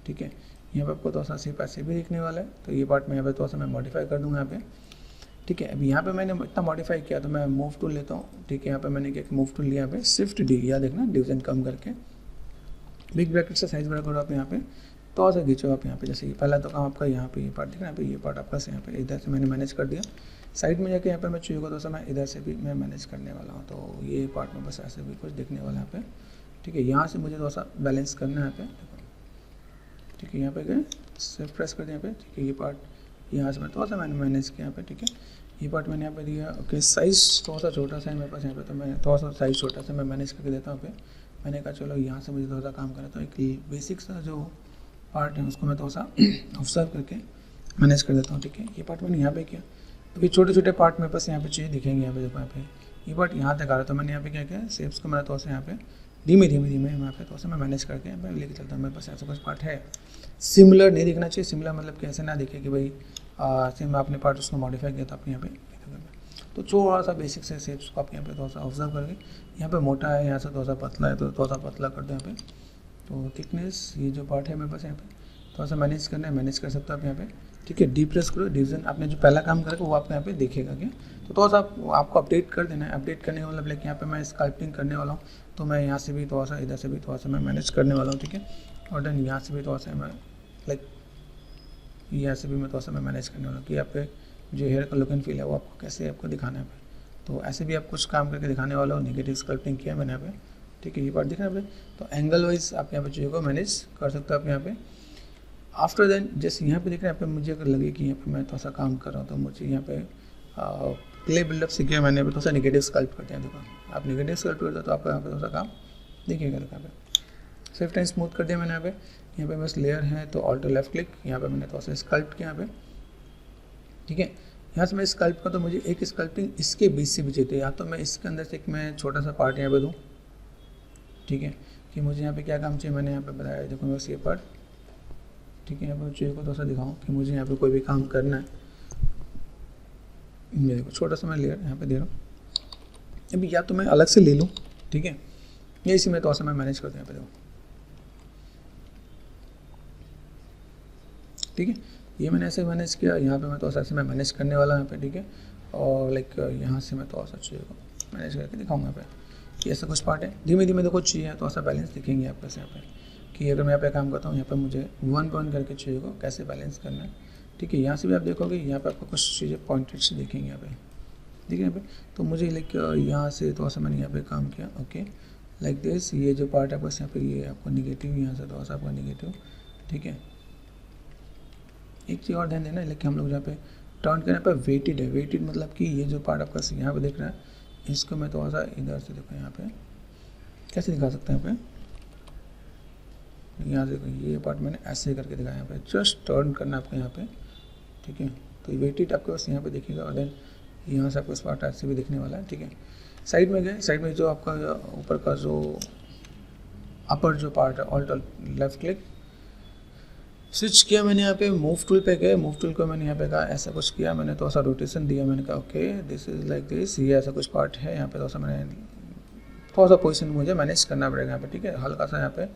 Speaker 1: ठीक है, यहाँ पे आपको थोड़ा सा सिर्फ ऐसे भी दिखने वाला है, तो ये पार्ट में यहाँ पे थोड़ा सा मैं मॉडिफाई कर दूँगा यहाँ पे। ठीक है, अभी यहाँ पे मैंने इतना मॉडिफाई किया, तो मैं मूव टूल लेता हूँ। ठीक है, यहाँ पे मैंने क्या मूव टूल लिया, यहाँ पे शिफ्ट डी, या देखना डिवीजन कम करके बिग ब्रैकेट से साइज बड़ा करो आप यहाँ पे, थोड़ा सा खींचो आप यहाँ पे। जैसे पहला तो काम आपका यहाँ पे ये पार्ट दिख रहा है, यहाँ पे ये पार्ट आपका से यहाँ पे इधर से मैंने मैनेज कर दिया। साइड में जाके यहाँ पे मैं चाहिए को तो मैं इधर से भी मैं मैनेज करने वाला हूँ, तो ये पार्ट में बस ऐसे भी कुछ दिखने वाला है यहाँ पे। ठीक है, यहाँ से मुझे थोड़ा सा बैलेंस करना है यहाँ पे। ठीक है, यहाँ पे गए सिर्फ प्रेस कर दिया यहाँ पे। ठीक है, ये पार्ट यहाँ से मैं थोड़ा सा मैंने मैनेज किया यहाँ पे। ठीक है, ये पार्ट मैंने यहाँ पे दिया। ओके, साइज़ थोड़ा सा छोटा सा है मेरे पास यहाँ पे, तो मैं थोड़ा सा साइज़ छोटा सा मैं मैनेज करके देता हूँ यहाँ पे। मैंने कहा चलो यहाँ से मुझे थोड़ा सा काम करना, तो एक बेसिक सा जो पार्ट है उसको मैं थोड़ा सा ऑब्जर्व करके मैनेज कर देता हूँ। ठीक है, ये पार्ट मैंने यहाँ पे किया। अभी छोटे छोटे पार्ट मेरे पास यहाँ पे चाहिए दिखेंगे यहाँ पे, देखो यहाँ पे ये पार्ट यहाँ तक आ रहा है, तो मैंने यहाँ पे क्या किया, शेप्स को मैंने थोड़ा सा यहाँ पे धीमे धीमे यहाँ पे थोड़ा सा मैं मैनेज करके मैं लेके चलता हूँ। मेरे पास ऐसा कुछ पार्ट है, सिमिलर नहीं दिखना चाहिए। सिमिलर मतलब कि ऐसे ना दिखे कि भाई सेम आपने पार्ट उसको मॉडिफाई किया, तो आप यहाँ पे तो थोड़ा सा बेसिक से शेप्स को आप यहाँ पे थोड़ा सा ऑब्जर्व करके, यहाँ पे मोटा है, यहाँ से थोड़ा सा पतला है, तो थोड़ा सा पतला कर दो यहाँ पे। तो थिकनेस ये जो पार्ट है मेरे पास यहाँ पे थोड़ा सा मैनेज करना है, मैनेज कर सकते हो आप यहाँ पे। ठीक है, डी प्रेस करो, डिवीजन आपने जो पहला काम करा वो आपको यहाँ पे दिखेगा क्या, तो थोड़ा सा आपको अपडेट कर देना है। अपडेट करने का मतलब लाइक यहाँ पे मैं स्कल्पटिंग करने वाला हूँ, तो मैं यहाँ से भी थोड़ा सा, इधर से भी थोड़ा सा मैं मैनेज करने वाला हूँ। ठीक है, और देन यहाँ से भी थोड़ा सा मैं लाइक यहाँ से भी मैं थोड़ा सा मैं मैनेज करने वाला हूँ कि यहाँ पे जो हेयर का लुक एंड फील है वो आपको कैसे आपको दिखाना है। तो ऐसे भी आप कुछ काम करके दिखाने वाला हो। नेगेटिव स्कल्पटिंग किया मैंने यहाँ पे। ठीक है, ये पार्ट दिख रहा है यहाँ पे, तो एंगल वाइज आप यहाँ पे चीज़ों को मैनेज कर सकते हो आप यहाँ पे। आफ्टर देन जैसे यहाँ पे दिख रहा है, यहाँ पे मुझे अगर लगे कि यहाँ पे मैं थोड़ा सा काम कर रहा हूँ, तो मुझे यहाँ पे क्ले बिल्डअप सीखिए मैंने, थोड़ा सा नेगेटिव स्कल्प करते हैं। देखो आप नेगेटिव स्कल्प करते हो तो आपको यहाँ पे थोड़ा सा काम दिखेगा। यहाँ पे स्विफ्ट एंड स्मूथ कर दिया मैंने यहाँ पे बस लेयर है तो ऑल्टर लेफ्ट क्लिक, यहाँ पे मैंने थोड़ा सा स्कल्प किया यहाँ पे। ठीक है, यहाँ से मैं स्कल्प का, तो मुझे एक स्कल्पिंग इसके बीच से भी चाहिए, या तो मैं इसके अंदर से एक मैं छोटा सा पार्ट यहाँ पे दूँ। ठीक है, कि मुझे यहाँ पे क्या काम चाहिए मैंने यहाँ पे बताया, देखो बस ये पार्ट। ठीक है, यहाँ पर चीज़ को थोड़ा सा दिखाऊँ कि मुझे यहाँ पे कोई भी काम करना है। ये देखो छोटा सा मैं लेयर यहाँ पे दे रहा हूँ, अभी या तो मैं अलग से ले लूँ। ठीक है, ये इसी में थोड़ा सा मैं मैनेज करता हूँ यहाँ पे देखो। ठीक है, ये मैंने ऐसे मैनेज किया, यहाँ पे मैं थोड़ा सा ऐसे मैं मैनेज करने वाला हूँ यहाँ पे। ठीक है, और लाइक यहाँ से मैं थोड़ा सा चीज़ को मैनेज करके दिखाऊंगा यहाँ पे। ये ऐसा कुछ पार्ट है, धीमे धीमे देखो चाहिए थोड़ा सा बैलेंस दिखेंगे आपके यहाँ पे, कि अगर मैं यहाँ पे काम करता हूँ यहाँ पे मुझे 1 पॉइंट करके चाहिए को कैसे बैलेंस करना है। ठीक है, यहाँ से भी आप देखोगे यहाँ पे आपको कुछ चीज़ें पॉइंटेड से दिखेंगे यहाँ पे। ठीक है, यहाँ पे तो मुझे लाइक यहाँ से थोड़ा सा मैंने यहाँ पे काम किया। ओके, लाइक दिस, ये जो पार्ट है बस यहाँ पे ये आपको निगेटिव, यहाँ से थोड़ा सा आपका निगेटिव। ठीक है, एक चीज़ और ध्यान देना है, लेकिन हम लोग यहाँ पे टर्न करने पर वेटेड है। वेटेड मतलब कि ये जो पार्ट आपका यहाँ पे दिख रहा है, इसको मैं थोड़ा सा इधर से देखो यहाँ पे कैसे दिखा सकते हैं यहाँ पे। यहाँ देखो ये पार्ट मैंने ऐसे करके दिखाया यहाँ पे, जस्ट टर्न करना है आपको यहाँ पे। ठीक है, तो वेटेड आपके पास यहाँ पे दिखेगा, और देन यहाँ से आपको इस पार्ट ऐसे भी दिखने वाला है। ठीक है, साइड में गए, साइड में जो आपका ऊपर का जो अपर जो पार्ट है, ऑल्ट लेफ्ट क्लिक स्विच किया मैंने यहाँ पे, मूव टूल पे गए, मूव टूल को मैंने यहाँ पे कहा ऐसा कुछ किया, मैंने थोड़ा सा रोटेशन दिया, मैंने कहा okay this is like this, ये ऐसा कुछ पार्ट है यहाँ पे, थोड़ा सा मैंने थोड़ा सा पोजीशन मुझे मैनेज करना पड़ेगा यहाँ पे। ठीक है, हल्का सा यहाँ पे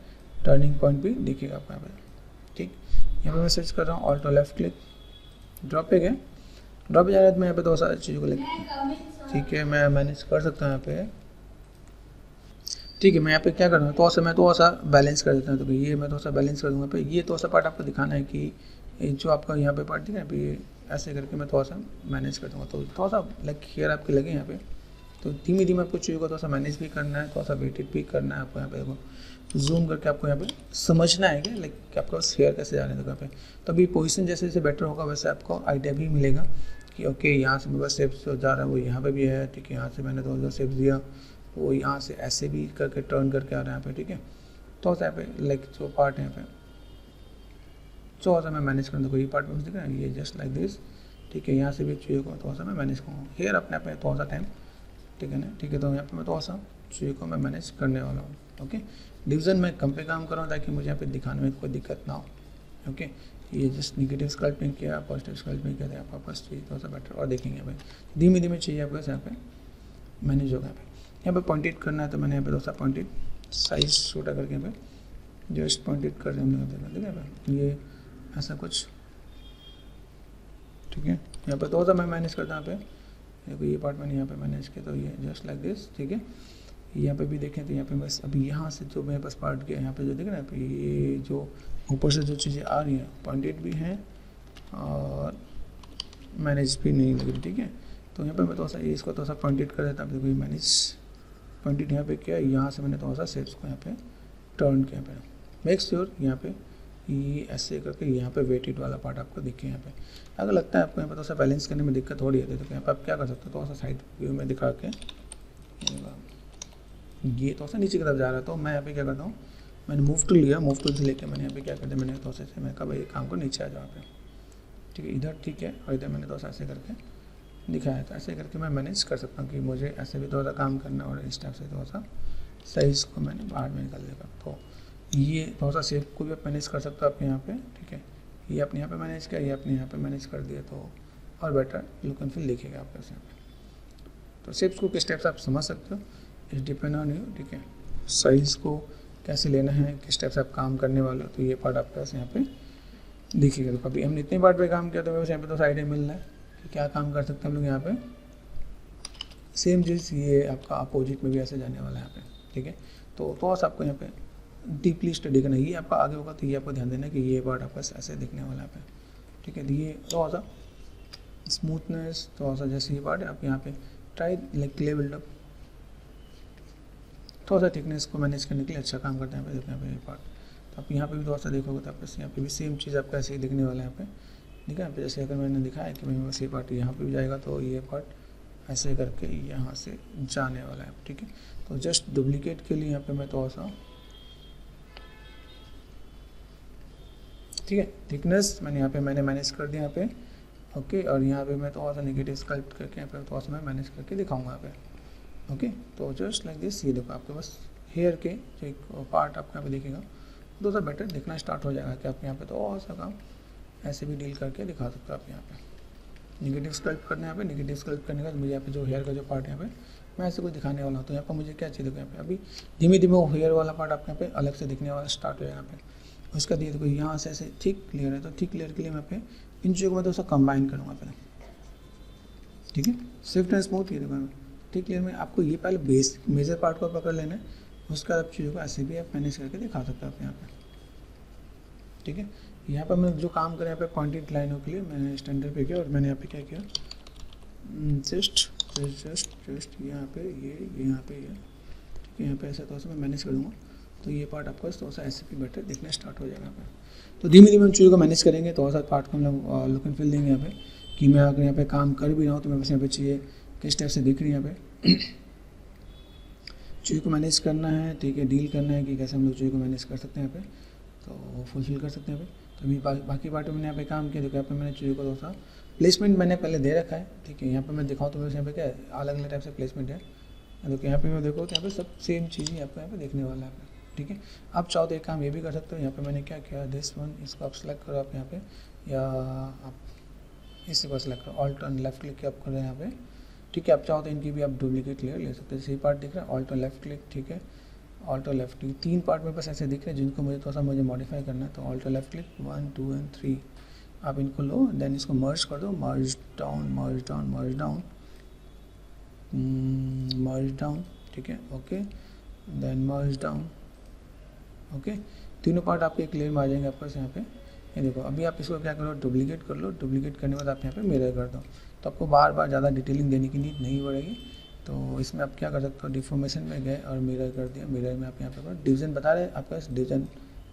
Speaker 1: टर्निंग पॉइंट भी दिखेगा आपको यहाँ पे। ठीक, यहाँ पे मैं स्विच कर रहा हूँ, ऑल्ट लेफ्ट क्लिक, ड्रॉप पे गए, ड्रॉप जा रहा है तो मैं यहाँ पे थोड़ा सा चीज़ों को लेकर, ठीक है, मैं मैनेज कर सकता हूँ यहाँ पे, ठीक है। मैं यहाँ पे क्या कर रहा हूँ, थोड़ा सा बैलेंस कर देता हूँ, तो ये मैं थोड़ा सा बैलेंस कर दूँगा पे। ये थोड़ा सा पार्ट आपको दिखाना है कि जो आपका यहाँ पे पार्ट दिख रहा है पे, ऐसे करके मैं थोड़ा सा मैनेज कर दूँगा, तो थोड़ा सा लाइक हेयर आपके लगे यहाँ पे, तो धीमे धीमे आपको चीज़ों को थोड़ा सा मैनेज भी करना है, थोड़ा सा वेटेड भी करना है आपको। यहाँ पे देखो जूम करके आपको यहाँ पे समझना है कि लाइक कि आपका हेयर कैसे जा रहे हैं, तो यहाँ पे तो अभी पोजीशन जैसे जैसे बेटर होगा वैसे आपको आइडिया भी मिलेगा कि ओके यहाँ से मेरे पास शेप्स जो जा रहा है वो यहाँ पे भी है, ठीक है। यहाँ से मैंने थोड़ा सा शेप्स दिया वो यहाँ से ऐसे भी करके टर्न करके आ रहा है यहाँ पे, ठीक है। थोड़ा सा यहाँ पे लाइक जो पार्ट है यहाँ पे थोड़ा सा मैं मैनेज कर दूँगा, ये पार्ट में दिख रहा है, ये जस्ट लाइक दिस, ठीक है। यहाँ से भी चीज़ों को थोड़ा सा मैं मैनेज करूँगा, हेयर अपने आप में थोड़ा सा टाइम, ठीक है ना, ठीक है। तो यहाँ पे मैं थोड़ा सा चीज़ों को मैं मैनेज करने वाला हूँ, ओके। डिवीज़न में कम पे काम कर रहा हूँ ताकि मुझे यहाँ पे दिखाने में कोई दिक्कत ना हो, ओके। ये जस्ट निगेटिव स्कल्पिंग किया, पॉजिटिव स्कल्पिंग किया, यहाँ पर फर्स्ट चीज़ थोड़ा सा बेटर और देखेंगे भाई धीमे धीमे चीज़ें आपको यहाँ पे मैनेज होगा। यहाँ पे पॉइंटेड करना है तो मैंने यहाँ पे थोड़ा सा पॉइंटेड साइज छोटा करके यहाँ पे जस्ट पॉइंटेड कर रहे हैं, ठीक है। ये ऐसा कुछ, ठीक है। यहाँ पे थोड़ा सा मैं मैनेज करता हूँ यहाँ पे, देखो ये पार्ट मैंने यहाँ पे मैनेज किया, तो ये जस्ट लाइक दिस, ठीक है। यहाँ पे भी देखें तो यहाँ पे बस अभी यहाँ से जो मेरे पास पार्ट किया यहाँ पे जो देख रहे हैं ये जो ऊपर से जो चीज़ें आ रही हैं पॉइंटेड भी हैं और मैनेज भी नहीं लग रही, ठीक है। तो यहाँ पे मैं थोड़ा सा इसको थोड़ा सा पॉइंटेड कर देता हूँ, देखो ये मैनेज पॉइंटेड यहाँ पे किया, यहाँ से मैंने थोड़ा सा शेप्स को यहाँ पे टर्न किया पे, मेक श्योर यहाँ पे ये ऐसे करके यहाँ पे वेटेड वाला पार्ट आपको दिखे। यहाँ पे अगर लगता है आपको यहाँ पे थोड़ा सा बैलेंस करने में दिक्कत हो रही है तो यहाँ पे आप क्या कर सकते हो, थोड़ा सा साइड व्यू में दिखा के ये थोड़ा सा नीचे की तरफ जा रहा है, तो मैं यहाँ पे क्या करता हूँ, मैंने मूव टूल लिया, मूव टूल से लेकर मैंने यहाँ पे क्या कर दिया, मैंने थोड़ा सा मैं कहा भाई काम को नीचे आ जाओ यहाँ पे, ठीक है। इधर ठीक है, और इधर मैंने थोड़ा सा ऐसे करके दिखाया, तो ऐसे करके मैं मैनेज कर सकता हूँ कि मुझे ऐसे भी थोड़ा सा काम करना और इस टाइप से थोड़ा सा साइज़ को मैंने बाहर में निकाल देगा। तो ये थोड़ा सा शेप को भी आप मैनेज कर सकते हो आप यहाँ पे, ठीक है। ये अपने यहाँ पे मैनेज किया, ये अपने यहाँ पे मैनेज कर दिया, तो और बेटर लुक एंड फील दिखेगा आपको यहाँ पे। तो शेप्स को किस टाइप से आप समझ सकते हो, इस डिपेंड ऑन यू, ठीक है। साइज़ को कैसे लेना है, किस टाइप से आप काम करने वाले हो, तो ये पार्ट आपके पास यहाँ पे दिखेगा। तो कभी हमने इतने पार्ट पे काम किया तो मेरे यहाँ पे तो आइडिया मिल रहा है कि क्या काम कर सकते हैं हम लोग यहाँ पे। सेम चीज़ ये आपका अपोजिट में भी ऐसे जाने वाला है यहाँ पे, ठीक है। तो थोड़ा सा आपको यहाँ पे डीपली स्टडी करना, ये आपका आगे होगा तो ये आपको ध्यान देना कि ये पार्ट आपका ऐसे दिखने वाला है, ठीक है। ये थोड़ा सा स्मूथनेस, थोड़ा सा जैसे ये पार्ट है आप यहाँ पे ट्राई लाइक क्ले बिल्डअप, थोड़ा सा थिकनेस को मैनेज करने के लिए अच्छा काम करते हैं यहाँ पे। देखो यहाँ पे ये पार्ट, तो आप यहाँ पे भी थोड़ा सा देखोगे तो आपको यहाँ पे भी सेम चीज़ आपका ऐसे ही दिखने वाला है यहाँ पे, ठीक है। यहाँ पे जैसे अगर मैंने दिखाया कि मेरे पास ये पार्ट यहाँ पे भी जाएगा तो ये पार्ट ऐसे करके यहाँ से जाने वाला है, ठीक है। तो जस्ट डुप्लीकेट के लिए यहाँ पे मैं थोड़ा सा, ठीक है, थिकनेस मैंने यहाँ पे मैनेज कर दिया यहाँ पे, ओके। और यहाँ पे मैं थोड़ा सा नेगेटिव स्कल्प्ट करके यहाँ पे थोड़ा सा मैं मैनेज करके दिखाऊंगा यहाँ पे, ओके। तो जस्ट लाइक दिस, ये देखो आपके पास हेयर के जो एक पार्ट आपको यहाँ पे दिखेगा थोड़ा सा बेटर दिखना स्टार्ट हो जाएगा कि आप यहाँ पे थोड़ा सा काम ऐसे भी डील करके दिखा सकते हो आप यहाँ पे। नेगेटिव स्कल्प्ट करना है यहाँ पे, नेगेटिव स्कल्प्ट करने का मुझे यहाँ पे जो हेयर का जो पार्ट है यहाँ पे मैं ऐसे कुछ दिखाने वाला हूँ, तो यहाँ पर मुझे क्या चाहिए, देखो यहाँ पे अभी धीमे धीमे वो हेयर वाला पार्ट आपके यहाँ पे अलग से दिखने वाला स्टार्ट हो जाएगा यहाँ पे। उसका दिए देखो यहाँ से ऐसे थिक लेयर है, तो थिक लेयर के लिए मैं पे इन चीज़ों को मैं थोड़ा सा कंबाइन करूँगा पहले, ठीक है। स्विफ्ट एंड स्मूथ, ये देखो थिक लेयर में आपको ये पहले बेस मेजर पार्ट को पकड़ लेना है, उसके बाद आप चीज़ों को ऐसे भी आप मैनेज करके दिखा सकते हो आप यहाँ पे, ठीक है। यहाँ पर मैं जो काम करें यहाँ पे पॉइंटेड लाइनों के लिए मैंने स्टैंडर्ड पे किया और मैंने यहाँ पे क्या किया, जस्ट यहाँ पे ये यहाँ पे ये, ठीक है। यहाँ पे ऐसा थोड़ा सा मैं मैनेज कर दूँगा, तो ये पार्ट आपको थोड़ा सा ऐसे भी बेटर दिखना स्टार्ट हो जाएगा यहाँ पे। तो धीमे धीमे उन चीज़ों को मैनेज करेंगे, थोड़ा सा पार्ट को हम लोग लुक एंड फील देंगे यहाँ पे कि मैं अगर यहाँ पे काम कर भी रहा हूँ तो मेरे पास यहाँ पे चीज़ें किस टाइप से दिख रही है यहाँ पे चीज़ों को मैनेज करना है, ठीक है, डील करना है कि कैसे हम लोग चीज़ों को मैनेज कर सकते हैं यहाँ पे, तो फुलफिल कर सकते हैं यहाँ पे। तो अभी बाकी पार्ट में मैंने यहाँ पे काम किया, देखो यहाँ पे मैंने चीज़ों को थोड़ा सा प्लेसमेंट मैंने पहले दे रखा है, ठीक है। यहाँ पे मैं दिखाऊँ तो मेरे यहाँ पे क्या है अलग अलग टाइप से प्लेसमेंट है, देखो यहाँ पे मैं देखो तो यहाँ पे सब सेम चीज़ ही आपको यहाँ पे देखने वाला है, ठीक है। आप चाहो तो एक काम ये भी कर सकते हो, यहाँ पे मैंने क्या किया दिस वन, इसको आप सेलेक्ट करो आप यहाँ पे, या आप इसी को सेलेक्ट करो, ऑल्ट ऑन लेफ्ट क्लिक आप करें यहाँ पे, ठीक है। आप चाहो तो इनकी भी आप डुप्लीकेट लेयर ले सकते हैं, जैसे पार्ट दिख रहा है ऑल्ट ऑन लेफ्ट क्लिक, ठीक है। Alt on left click 3 part में बस ऐसे दिख रहे हैं जिनको मुझे थोड़ा सा मॉडिफाई करना है, तो alt on left click 1 2 and 3 आप इनको लो, देन इसको मर्ज कर दो, मर्ज डाउन मर्ज डाउन मर्ज डाउन मर्ज डाउन, ठीक है, ओके, देन मर्ज डाउन, ओके। तीनों पार्ट आपके एक लेयर में आ जाएंगे आपके पास यहाँ पे। ये देखो अभी आप इसको क्या करो, डुप्लीकेट कर लो, डुप्लीकेट करने के बाद आप यहाँ पे मिरर कर दो, तो आपको बार बार ज़्यादा डिटेलिंग देने की नीड नहीं पड़ेगी। तो इसमें आप क्या कर सकते हो, डिफॉर्मेशन में गए और मिरर कर दिया, मिरर में आप यहाँ पे डिवीजन बता रहे आपके पास डिवीजन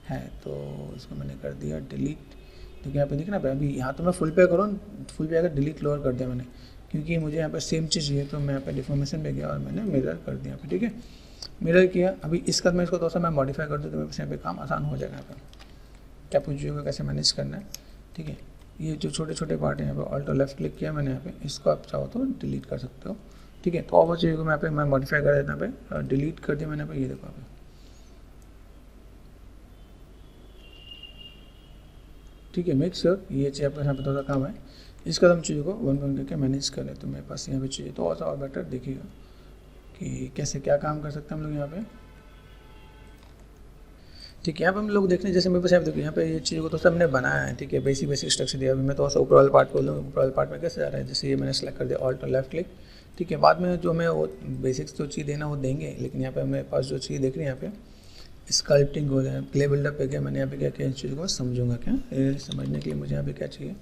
Speaker 1: है, तो इसको मैंने कर दिया डिलीट। देखिए यहाँ पे दिखना पे, अभी यहाँ तो मैं फुल पे करूँ, फुल पे अगर डिलीट लोअर कर दिया मैंने, क्योंकि मुझे यहाँ पे सेम चीज़ चाहिए, तो मैं यहाँ पे डिफॉर्मेशन पे गया और मैंने मिरर कर दिया यहाँ पे, ठीक है, मिरर किया। अभी इसका मैं इसको थोड़ा सा मैं मॉडिफाई कर दूँ तो मेरे पास यहाँ पे काम आसान हो जाएगा। यहाँ पे क्या पूछिएगा कैसे मैनेज करना है, ठीक है। ये जो छोटे छोटे पार्ट हैं यहाँ पे ऑल्ट और लेफ्ट क्लिक किया मैंने यहाँ पे, इसको आप चाहो तो डिलीट कर सकते हो, ठीक है। तो और चीज़ों को मैं यहाँ पे मैं मॉडिफाई कर देता यहाँ पे, डिलीट कर दिया मैंने यहाँ पे, ये देखो यहाँ पे, ठीक है। मेक श्योर ये चीज़ आपके यहाँ पे थोड़ा काम है, इस कदम चीज़ों को वन वन करके मैनेज करें, तो मेरे पास यहाँ पे चाहिए तो और बेटर देखिएगा कि कैसे क्या काम कर सकते हैं हम लोग यहाँ पे, ठीक है। यहाँ पे हम लोग देखते हैं, जैसे मेरे पास यहाँ पे देखो, यहाँ पे ये चीज़ को तो सब हमने बनाया है, ठीक है, बेसिक स्ट्रक्चर दिया। अभी मैं तो ऊपर वाले पार्ट को लूँगा, ऊपर वाले पार्ट में कैसे जा रहा है, जैसे ये मैंने सेलेक्ट कर दिया ऑल्ट और लेफ्ट क्लिक, ठीक है। बाद में जो हमें वो बेसिक्स जो चीज़ देना वो देंगे, लेकिन यहाँ पे हमें पास जो चीज़ देख रही है यहाँ पे स्कल्पटिंग हो जाए, क्ले बिल्डअप पे क्या मैंने यहाँ पे क्या किया, इस चीज़ को समझूंगा क्या, ये समझने के लिए मुझे यहाँ पे क्या चाहिए,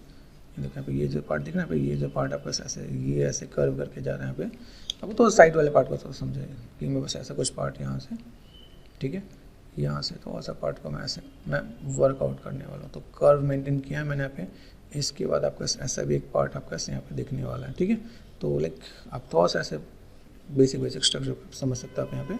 Speaker 1: देखो यहाँ पे ये जो पार्ट दिख रहा है यहाँ पे, ये जो पार्ट आपका ऐसे ये ऐसे कर्व करके जा रहा है यहाँ पे। अब तो साइड वाले पार्ट को थोड़ा समझेगा कि मेरे पास ऐसा कुछ पार्ट यहाँ से, ठीक है, यहाँ से तो ऐसा पार्ट को मैं ऐसे मैं वर्कआउट करने वाला हूँ, तो कर्व मेंटेन किया है मैंने यहाँ पे। इसके बाद आपका ऐसा भी एक पार्ट आपका यहाँ पे दिखने वाला है, ठीक है। तो लाइक आप थोड़ा सा ऐसे बेसिक स्ट्रक्चर समझ सकते हो आप यहाँ पे,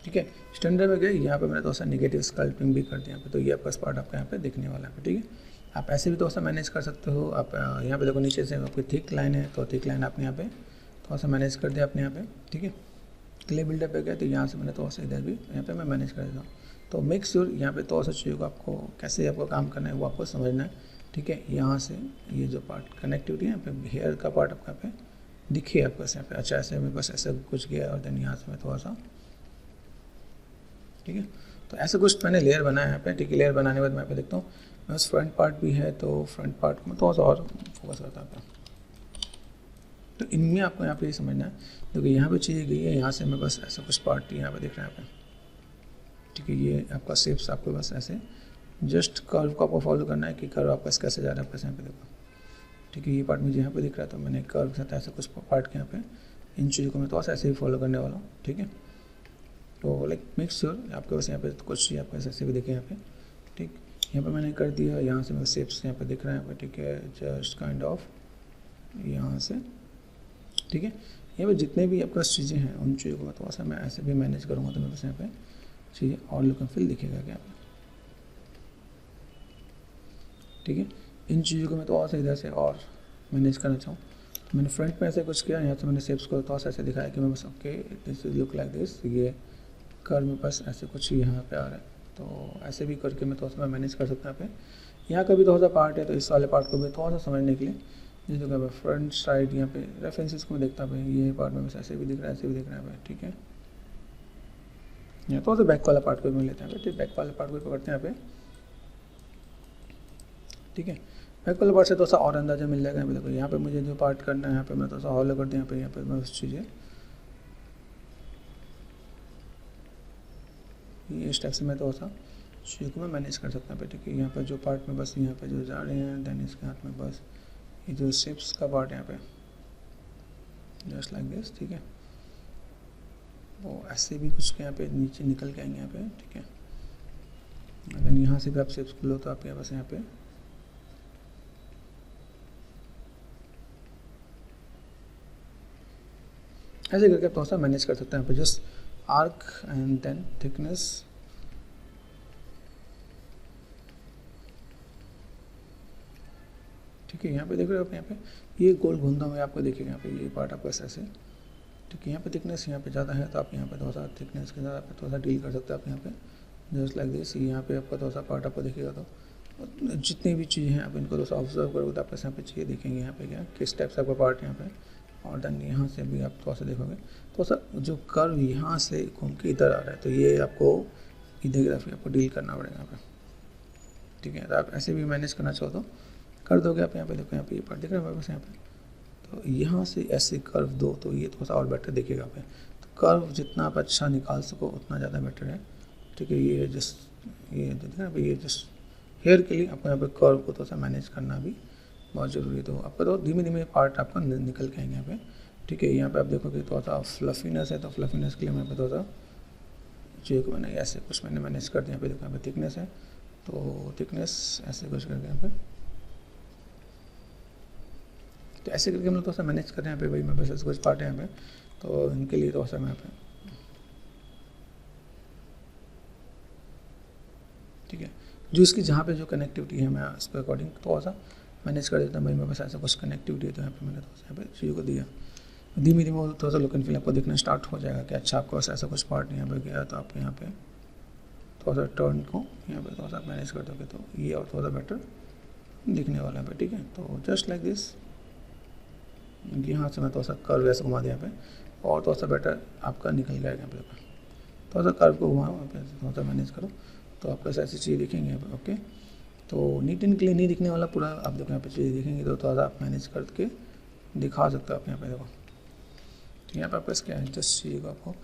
Speaker 1: ठीक है। स्टैंडर्ड में गए, यहाँ पे मैंने थोड़ा सा नेगेटिव स्कल्पिंग भी कर दिया यहाँ पे, तो ये आपका पार्ट आपका यहाँ पे दिखने वाला है, ठीक है। आप ऐसे भी थोड़ा सा मैनेज कर सकते हो। आप यहाँ पे देखो नीचे से आपकी थिक लाइन है, तो थिक लाइन आपने यहाँ पे थोड़ा सा मैनेज कर दिया अपने यहाँ पे, ठीक है। क्ले बिल्डअप पे गए तो यहाँ से मैंने थोड़ा सा इधर भी यहाँ पे मैं मैनेज कर देता हूँ। तो मेक श्योर यहाँ पे थोड़ा सा चीज़ों को आपको कैसे आपको काम करना है वो आपको समझना है, ठीक है। यहाँ से ये जो पार्ट कनेक्टिविटी है यहाँ पे, हेयर का पार्ट आपका यहाँ पे दिखे आपको यहाँ पे, अच्छा ऐसे मेरे पास ऐसा कुछ गया और देन यहाँ से मैं थोड़ा सा, ठीक है। तो ऐसा कुछ मैंने लेयर बनाया है यहाँ पे, ठीक है। लेयर बनाने के बाद मैं यहाँ पे देखता हूँ बस फ्रंट पार्ट भी है, तो फ्रंट पार्ट को मैं थोड़ा सा और फोकस करता हूँ। तो इनमें आपको यहाँ पे ये समझना है, देखिए यहाँ पे चीज़ गई है, यहाँ से मैं बस ऐसा कुछ पार्ट यहाँ पे दिख रहा है यहाँ पे, ठीक है। ये आपका शेप्स आपको बस ऐसे जस्ट कर्व को आपको फॉलो करना है कि कर्व आपका कैसे जा रहा है, यहाँ पे देखो, ठीक है। ये पार्ट मुझे यहाँ पे दिख रहा है, तो मैंने कर्व के साथ ऐसा कुछ पार्ट के यहाँ पे इन चीज़ों को मैं थोड़ा सा ऐसे ही फॉलो करने वाला हूँ, ठीक है। तो लाइक मेक श्योर आपके पास यहाँ पे कुछ चीज़ आपको ऐसे भी दिखे यहाँ पे, ठीक। यहाँ पे मैंने कर दिया, यहाँ से मेरे शेप्स यहाँ पे दिख रहा है यहाँ पे, ठीक है, जस्ट काइंड ऑफ यहाँ से, ठीक है। यहाँ पे जितने भी आपके पास चीज़ें हैं उन चीज़ों को मैं थोड़ा सा मैं ऐसे भी मैनेज करूँगा, तो मेरे पास यहाँ पे चीज़ें और लुक एंड फील दिखेगा क्या, ठीक है। इन चीज़ों को मैं थोड़ा सा इधर से और मैनेज करना चाहूँ, मैंने फ्रंट में ऐसे कुछ किया, यहाँ से मैंने शेप्स को थोड़ा सा ऐसे दिखाया कि मैं बस okay this look like this, ये कर्व में बस ऐसे कुछ यहाँ पे आ रहा है, तो ऐसे भी करके मैं थोड़ा सा मैं मैनेज कर सकता हूँ यहाँ पे। यहाँ का भी थोड़ा सा पार्ट है, तो इस वाले पार्ट को भी थोड़ा सा समझने के लिए जैसे कि फ्रंट साइड यहाँ पे रेफरेंसेस को मैं देखता हूँ, ये पार्ट में बस ऐसे भी दिख रहा है, ऐसे भी दिख रहा है, ठीक है। यहाँ थोड़ा सा बैक वाला पार्ट को भी लेते हैं, ठीक, बैक वाले पार्ट को पकड़ते हैं यहाँ पे, ठीक है। बैक वाले पार्ट से थोड़ा सा और अंदाजा मिल जाएगा। यहाँ पे देखो, यहाँ पे मुझे जो पार्ट करना है यहाँ पे मैं थोड़ा सा हॉलो कर दूँ, यहाँ पे मैं उस चीज़ें ये स्टेप से मैं थोड़ा सा चीज़ों को मैं मैनेज कर सकता हूँ, ठीक है। यहाँ पे जो पार्ट में बस यहाँ पे जो जा रहे हैं, देन इसके हाथ में बस ये जो शेप्स का पार्ट यहाँ पे जस्ट लाइक दिस, ठीक है। वो ऐसे भी कुछ यहाँ पे नीचे निकल के आएंगे यहाँ पे, ठीक है। अगर यहाँ से भी आप शेप्स खुलो तो आपके पास यहाँ पे ऐसे करके आप थोड़ा सा मैनेज कर सकते हैं। यहाँ पे just arc and then thickness, ठीक है। यहाँ पे देख रहे हो आप, यहाँ पे ये गोल घूमता हुआ आपको दिखेगा, यहाँ पे ये पार्ट आपका ऐसे, ठीक है। यहाँ पे थिकनेस यहाँ पे ज़्यादा है, तो आप यहाँ पे थोड़ा सा थिकनेस के साथ थोड़ा सा डील कर सकते हैं आप यहाँ पे जस्ट लाइक दिस। यहाँ पे आपका थोड़ा सा पार्ट आपको दिखेगा, तो जितनी भी चीज़ें हैं आप इनको थोड़ा सा ऑब्जर्व करोगे तो आपको यहाँ पे चीज़ें दिखेंगे, यहाँ पे क्या किस टाइप से आपका पार्ट यहाँ पे, और देन यहाँ से भी आप थोड़ा सा देखोगे थोड़ा सा जो कर्व यहाँ से घूम के इधर आ रहा है, तो ये आपको इधर की तरफ आपको डील करना पड़ेगा यहाँ पे, ठीक है। तो आप ऐसे भी मैनेज करना चाहो तो कर दोगे आप यहाँ पे, देखो यहाँ पे ये पार्ट दिख रहा है मेरे पास यहाँ पे, तो यहाँ से ऐसे कर्व दो तो ये थोड़ा सा और बेटर दिखेगा पे। तो कर्व जितना आप अच्छा निकाल सको उतना ज़्यादा बेटर है, ठीक है। ये जस्ट ये दिख रहा है, ये जस्ट हेयर के लिए आपको यहाँ पे कर्व को थोड़ा सा मैनेज करना भी बहुत ज़रूरी है। तो आपका तो धीमे धीमे पार्ट आपका निकल के आएंगे यहाँ पे, ठीक है। यहाँ पे आप देखोगे थोड़ा सा फ्लफीनेस है, तो फ्लफीनेस के लिए मैं यहाँ पे थोड़ा सा चीज़ को मैंने ऐसे कुछ मैंने मैनेज कर दिया। यहाँ पे देखो यहाँ पे थिकनेस है, तो थिकनेस ऐसे कुछ करके यहाँ पे, तो ऐसे करके हम लोग थोड़ा सा मैनेज कर रहे हैं यहाँ पे। भाई मेरे पास कुछ पार्ट है यहाँ पे, तो इनके लिए थोड़ा सा मैं यहाँ पे, ठीक है, जो इसकी जहाँ पे जो कनेक्टिविटी है मैं उसके अकॉर्डिंग थोड़ा सा मैनेज कर देता हूँ। भाई मेरे पास ऐसा कुछ कनेक्टिविटी है, तो यहाँ पे मैंने थोड़ा सा यहाँ पे चीज़ों को दिया। धीमे धीमे वो थोड़ा सा लुक एंड फील आपको दिखना स्टार्ट हो जाएगा कि अच्छा आपको ऐसा कुछ पार्ट यहाँ पे गया, तो आप यहाँ पे थोड़ा सा टर्न को यहाँ पे थोड़ा सा मैनेज कर दोगे तो ये और थोड़ा सा बेटर दिखने वाला है, ठीक है। तो जस्ट लाइक दिस, यहाँ से मैं थोड़ा सा कर्व ऐसे घुमा दिया यहाँ पे, और थोड़ा सा बेटर आपका निकल गया यहाँ पे। थोड़ा सा कर्व को घुमाओ यहाँ पे, थोड़ा सा मैनेज करो, तो आपको ऐसी चीज़ दिखेंगे यहाँ पे, ओके। तो नीट एंड क्लीन नहीं दिखने वाला पूरा, आप देखो यहाँ पे चीज़ें दिखेंगे, तो थोड़ा सा आप मैनेज करके दिखा सकते हो आप यहाँ पे। देखो तो यहाँ पे आपका क्या है, जस्ट चीज़ को आपको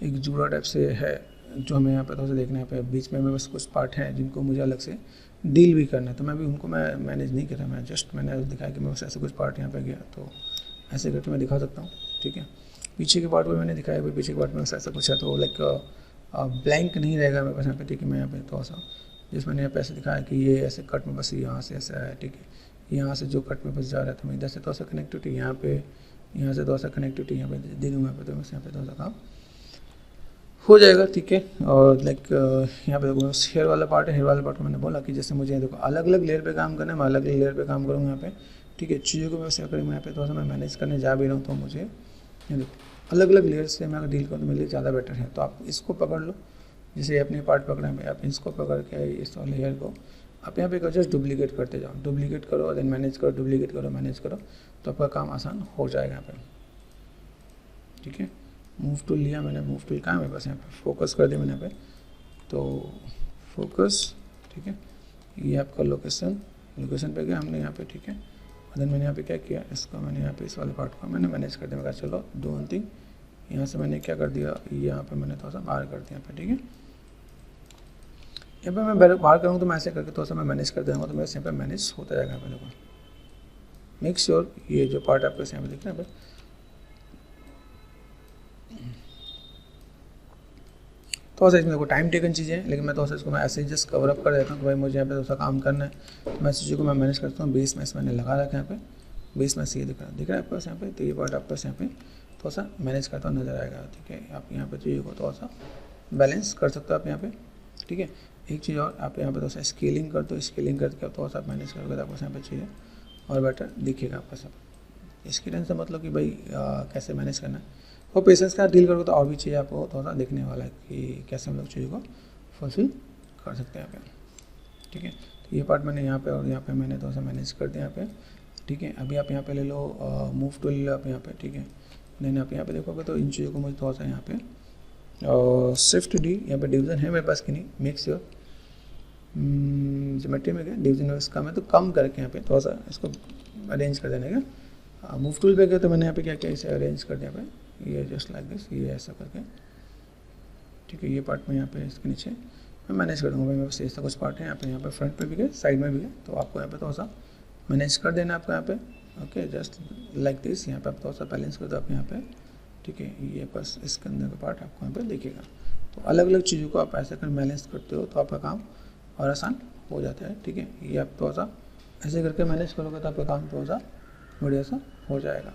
Speaker 1: एक जूड़ा टाइप से है जो हमें यहाँ पे थोड़ा सा देखना है। यहाँ पे बीच में मेरे पास कुछ पार्ट हैं जिनको मुझे अलग से डील भी करना है, तो मैं भी उनको मैं मैनेज नहीं करा, मैं जस्ट मैंने दिखाया कि मेरे पास ऐसे कुछ पार्ट यहाँ पे गया, तो ऐसे करके मैं दिखा सकता हूँ, ठीक है। पीछे के पार्ट में मैंने दिखाया, भाई पीछे के पार्ट में ऐसा कुछ है, तो लाइक ब्लैंक नहीं रहेगा मेरे पास यहाँ पे, ठीक है। मैं यहाँ पे थोड़ा सा जिस मैंने यहाँ पे ऐसे दिखाया कि ये ऐसे कट में बस यहाँ से ऐसा है, ठीक है। यहाँ से जो कट में बस जा रहा है, तो मैं इधर से थोड़ा सा कनेक्टिविटी यहाँ पे, यहाँ से थोड़ा सा कनेक्टिविटी यहाँ पे दे दूँगा यहाँ पे, तो बस यहाँ पे थोड़ा सा काम हो जाएगा, ठीक है। और लाइक यहाँ पे देखो हेयर वाला पार्ट है, हेयर वाला पार्ट को मैंने बोला कि जैसे मुझे देखो अलग अलग लेयर पे काम करना है, मैं अलग अलग लेयर पे काम करूँगा यहाँ पे, ठीक है। चीज़ों को मैं वैसे करूँगा यहाँ पे, थोड़ा सा मैं मैनेज करने जा भी रहा हूँ, तो मुझे देखो अलग अलग लेयर से मैं अगर डील करूँ तो मेरे लिए ज़्यादा बेटर है। तो आप इसको पकड़ लो, जैसे अपने पार्ट पकड़े हैं, आप इसको पकड़ के इस लेयर को आप यहाँ पे जस्ट डुप्लीकेट करते जाओ, डुप्लीकेट करो देन मैनेज करो, डुप्लीकेट करो मैनेज करो, तो आपका काम आसान हो जाएगा यहाँ पे, ठीक है। मूव टूल लिया मैंने, मूव टूल कहाँ है मेरे पास, यहाँ पे फोकस कर दिया मैंने यहाँ पे, तो फोकस, ठीक है। ये आपका लोकेशन पे गया हमने यहाँ पे, ठीक है। और देन मैंने यहाँ पे क्या किया, इसको मैंने यहाँ पे इस वाले पार्ट को मैंने मैनेज कर दिया। मैं कहा चलो दो थिंग, यहाँ से मैंने क्या कर दिया, यहाँ पे मैंने थोड़ा सा बाहर कर दिया यहाँ पे, ठीक है। यहाँ पे मैं बाहर करूँगा तो मैं ऐसे करके थोड़ा सा मैं मैनेज कर दूँगा, तो मेरे यहाँ पे मैनेज होता जाएगा यहाँ पे। देखो मेक श्योर ये जो पार्ट आपको यहाँ पे दिख रहा है, थोड़ा सा इसमें देखो टाइम टेकन चीज़ें हैं, लेकिन मैं थोड़ा सा इसको मैं ऐसे जस्ट कवर अप कर देता हूँ कि भाई मुझे यहाँ पे थोड़ा सा काम करना है, तो मैं चीज़ों को मैं मैनेज करता हूँ। बेस मैच मैंने लगा रखा है यहाँ पे, बेस मैच ये दिख रहा है आपके पास यहाँ पे, तो ये पार्ट आपके पास यहाँ पे थोड़ा सा मैनेज करता हूँ नज़र आएगा, ठीक है। आप यहाँ पे चीज़ों को थोड़ा सा बैलेंस कर सकते हो आप यहाँ पे, ठीक है। एक चीज़ और, आप यहाँ पे थोड़ा सा स्केलिंग कर दो, स्केलिंग करके आप थोड़ा सा मैनेज करोगे तो आपको यहाँ पे चीज़ें और बेटर दिखेगा आपका सब। इसकी टेंशन मतलब कि भाई कैसे मैनेज करना है, और पेशेंस का डील करोगे तो और भी चीज़ आपको थोड़ा सा देखने वाला है कि कैसे हम लोग चीज़ों को फुलफिल कर सकते हैं यहाँ पे, ठीक है। तो ये पार्ट मैंने यहाँ पे और यहाँ पे मैंने थोड़ा सा मैनेज कर दिया यहाँ पे, ठीक है। अभी आप यहाँ पे ले लो मूव टूल ले लो आप यहाँ पे, ठीक है। नहीं आप यहाँ पे देखोगे तो इन चीज़ों को मुझे थोड़ा सा यहाँ पे शिफ्ट डी, यहाँ पे डिवीज़न है मेरे पास कि नहीं, मेक श्योर ज्योमेट्री में क्या डिवीजन इसका मैं तो कम करके यहाँ पे थोड़ा सा इसको अरेंज कर देने का। मूव टूल पे गया तो मैंने यहाँ पे क्या किया, इसे अरेंज कर दिया पे, ये जस्ट लाइक दिस, ये ऐसा करके, ठीक है। ये पार्ट में यहाँ पे इसके नीचे मैं मैनेज कर दूँगा। भाई मेरे पास ऐसा कुछ पार्ट है यहाँ पे फ्रंट पे भी गए, साइड में भी गए, तो आपको यहाँ पे थोड़ा सा मैनेज कर देना है आपको यहाँ पे, ओके। जस्ट लाइक दिस, यहाँ पे आप थोड़ा सा बैलेंस कर दो आप यहाँ पे, ठीक है। ये बस इसके अंदर का पार्ट आपको यहाँ पे दिखेगा। तो अलग अलग चीज़ों को आप ऐसे कर बैलेंस करते हो तो आपका काम और आसान हो जाता है, ठीक है। ये आप थोड़ा सा ऐसे करके मैनेज करोगे तो आपका काम थोड़ा सा बढ़िया सा हो जाएगा।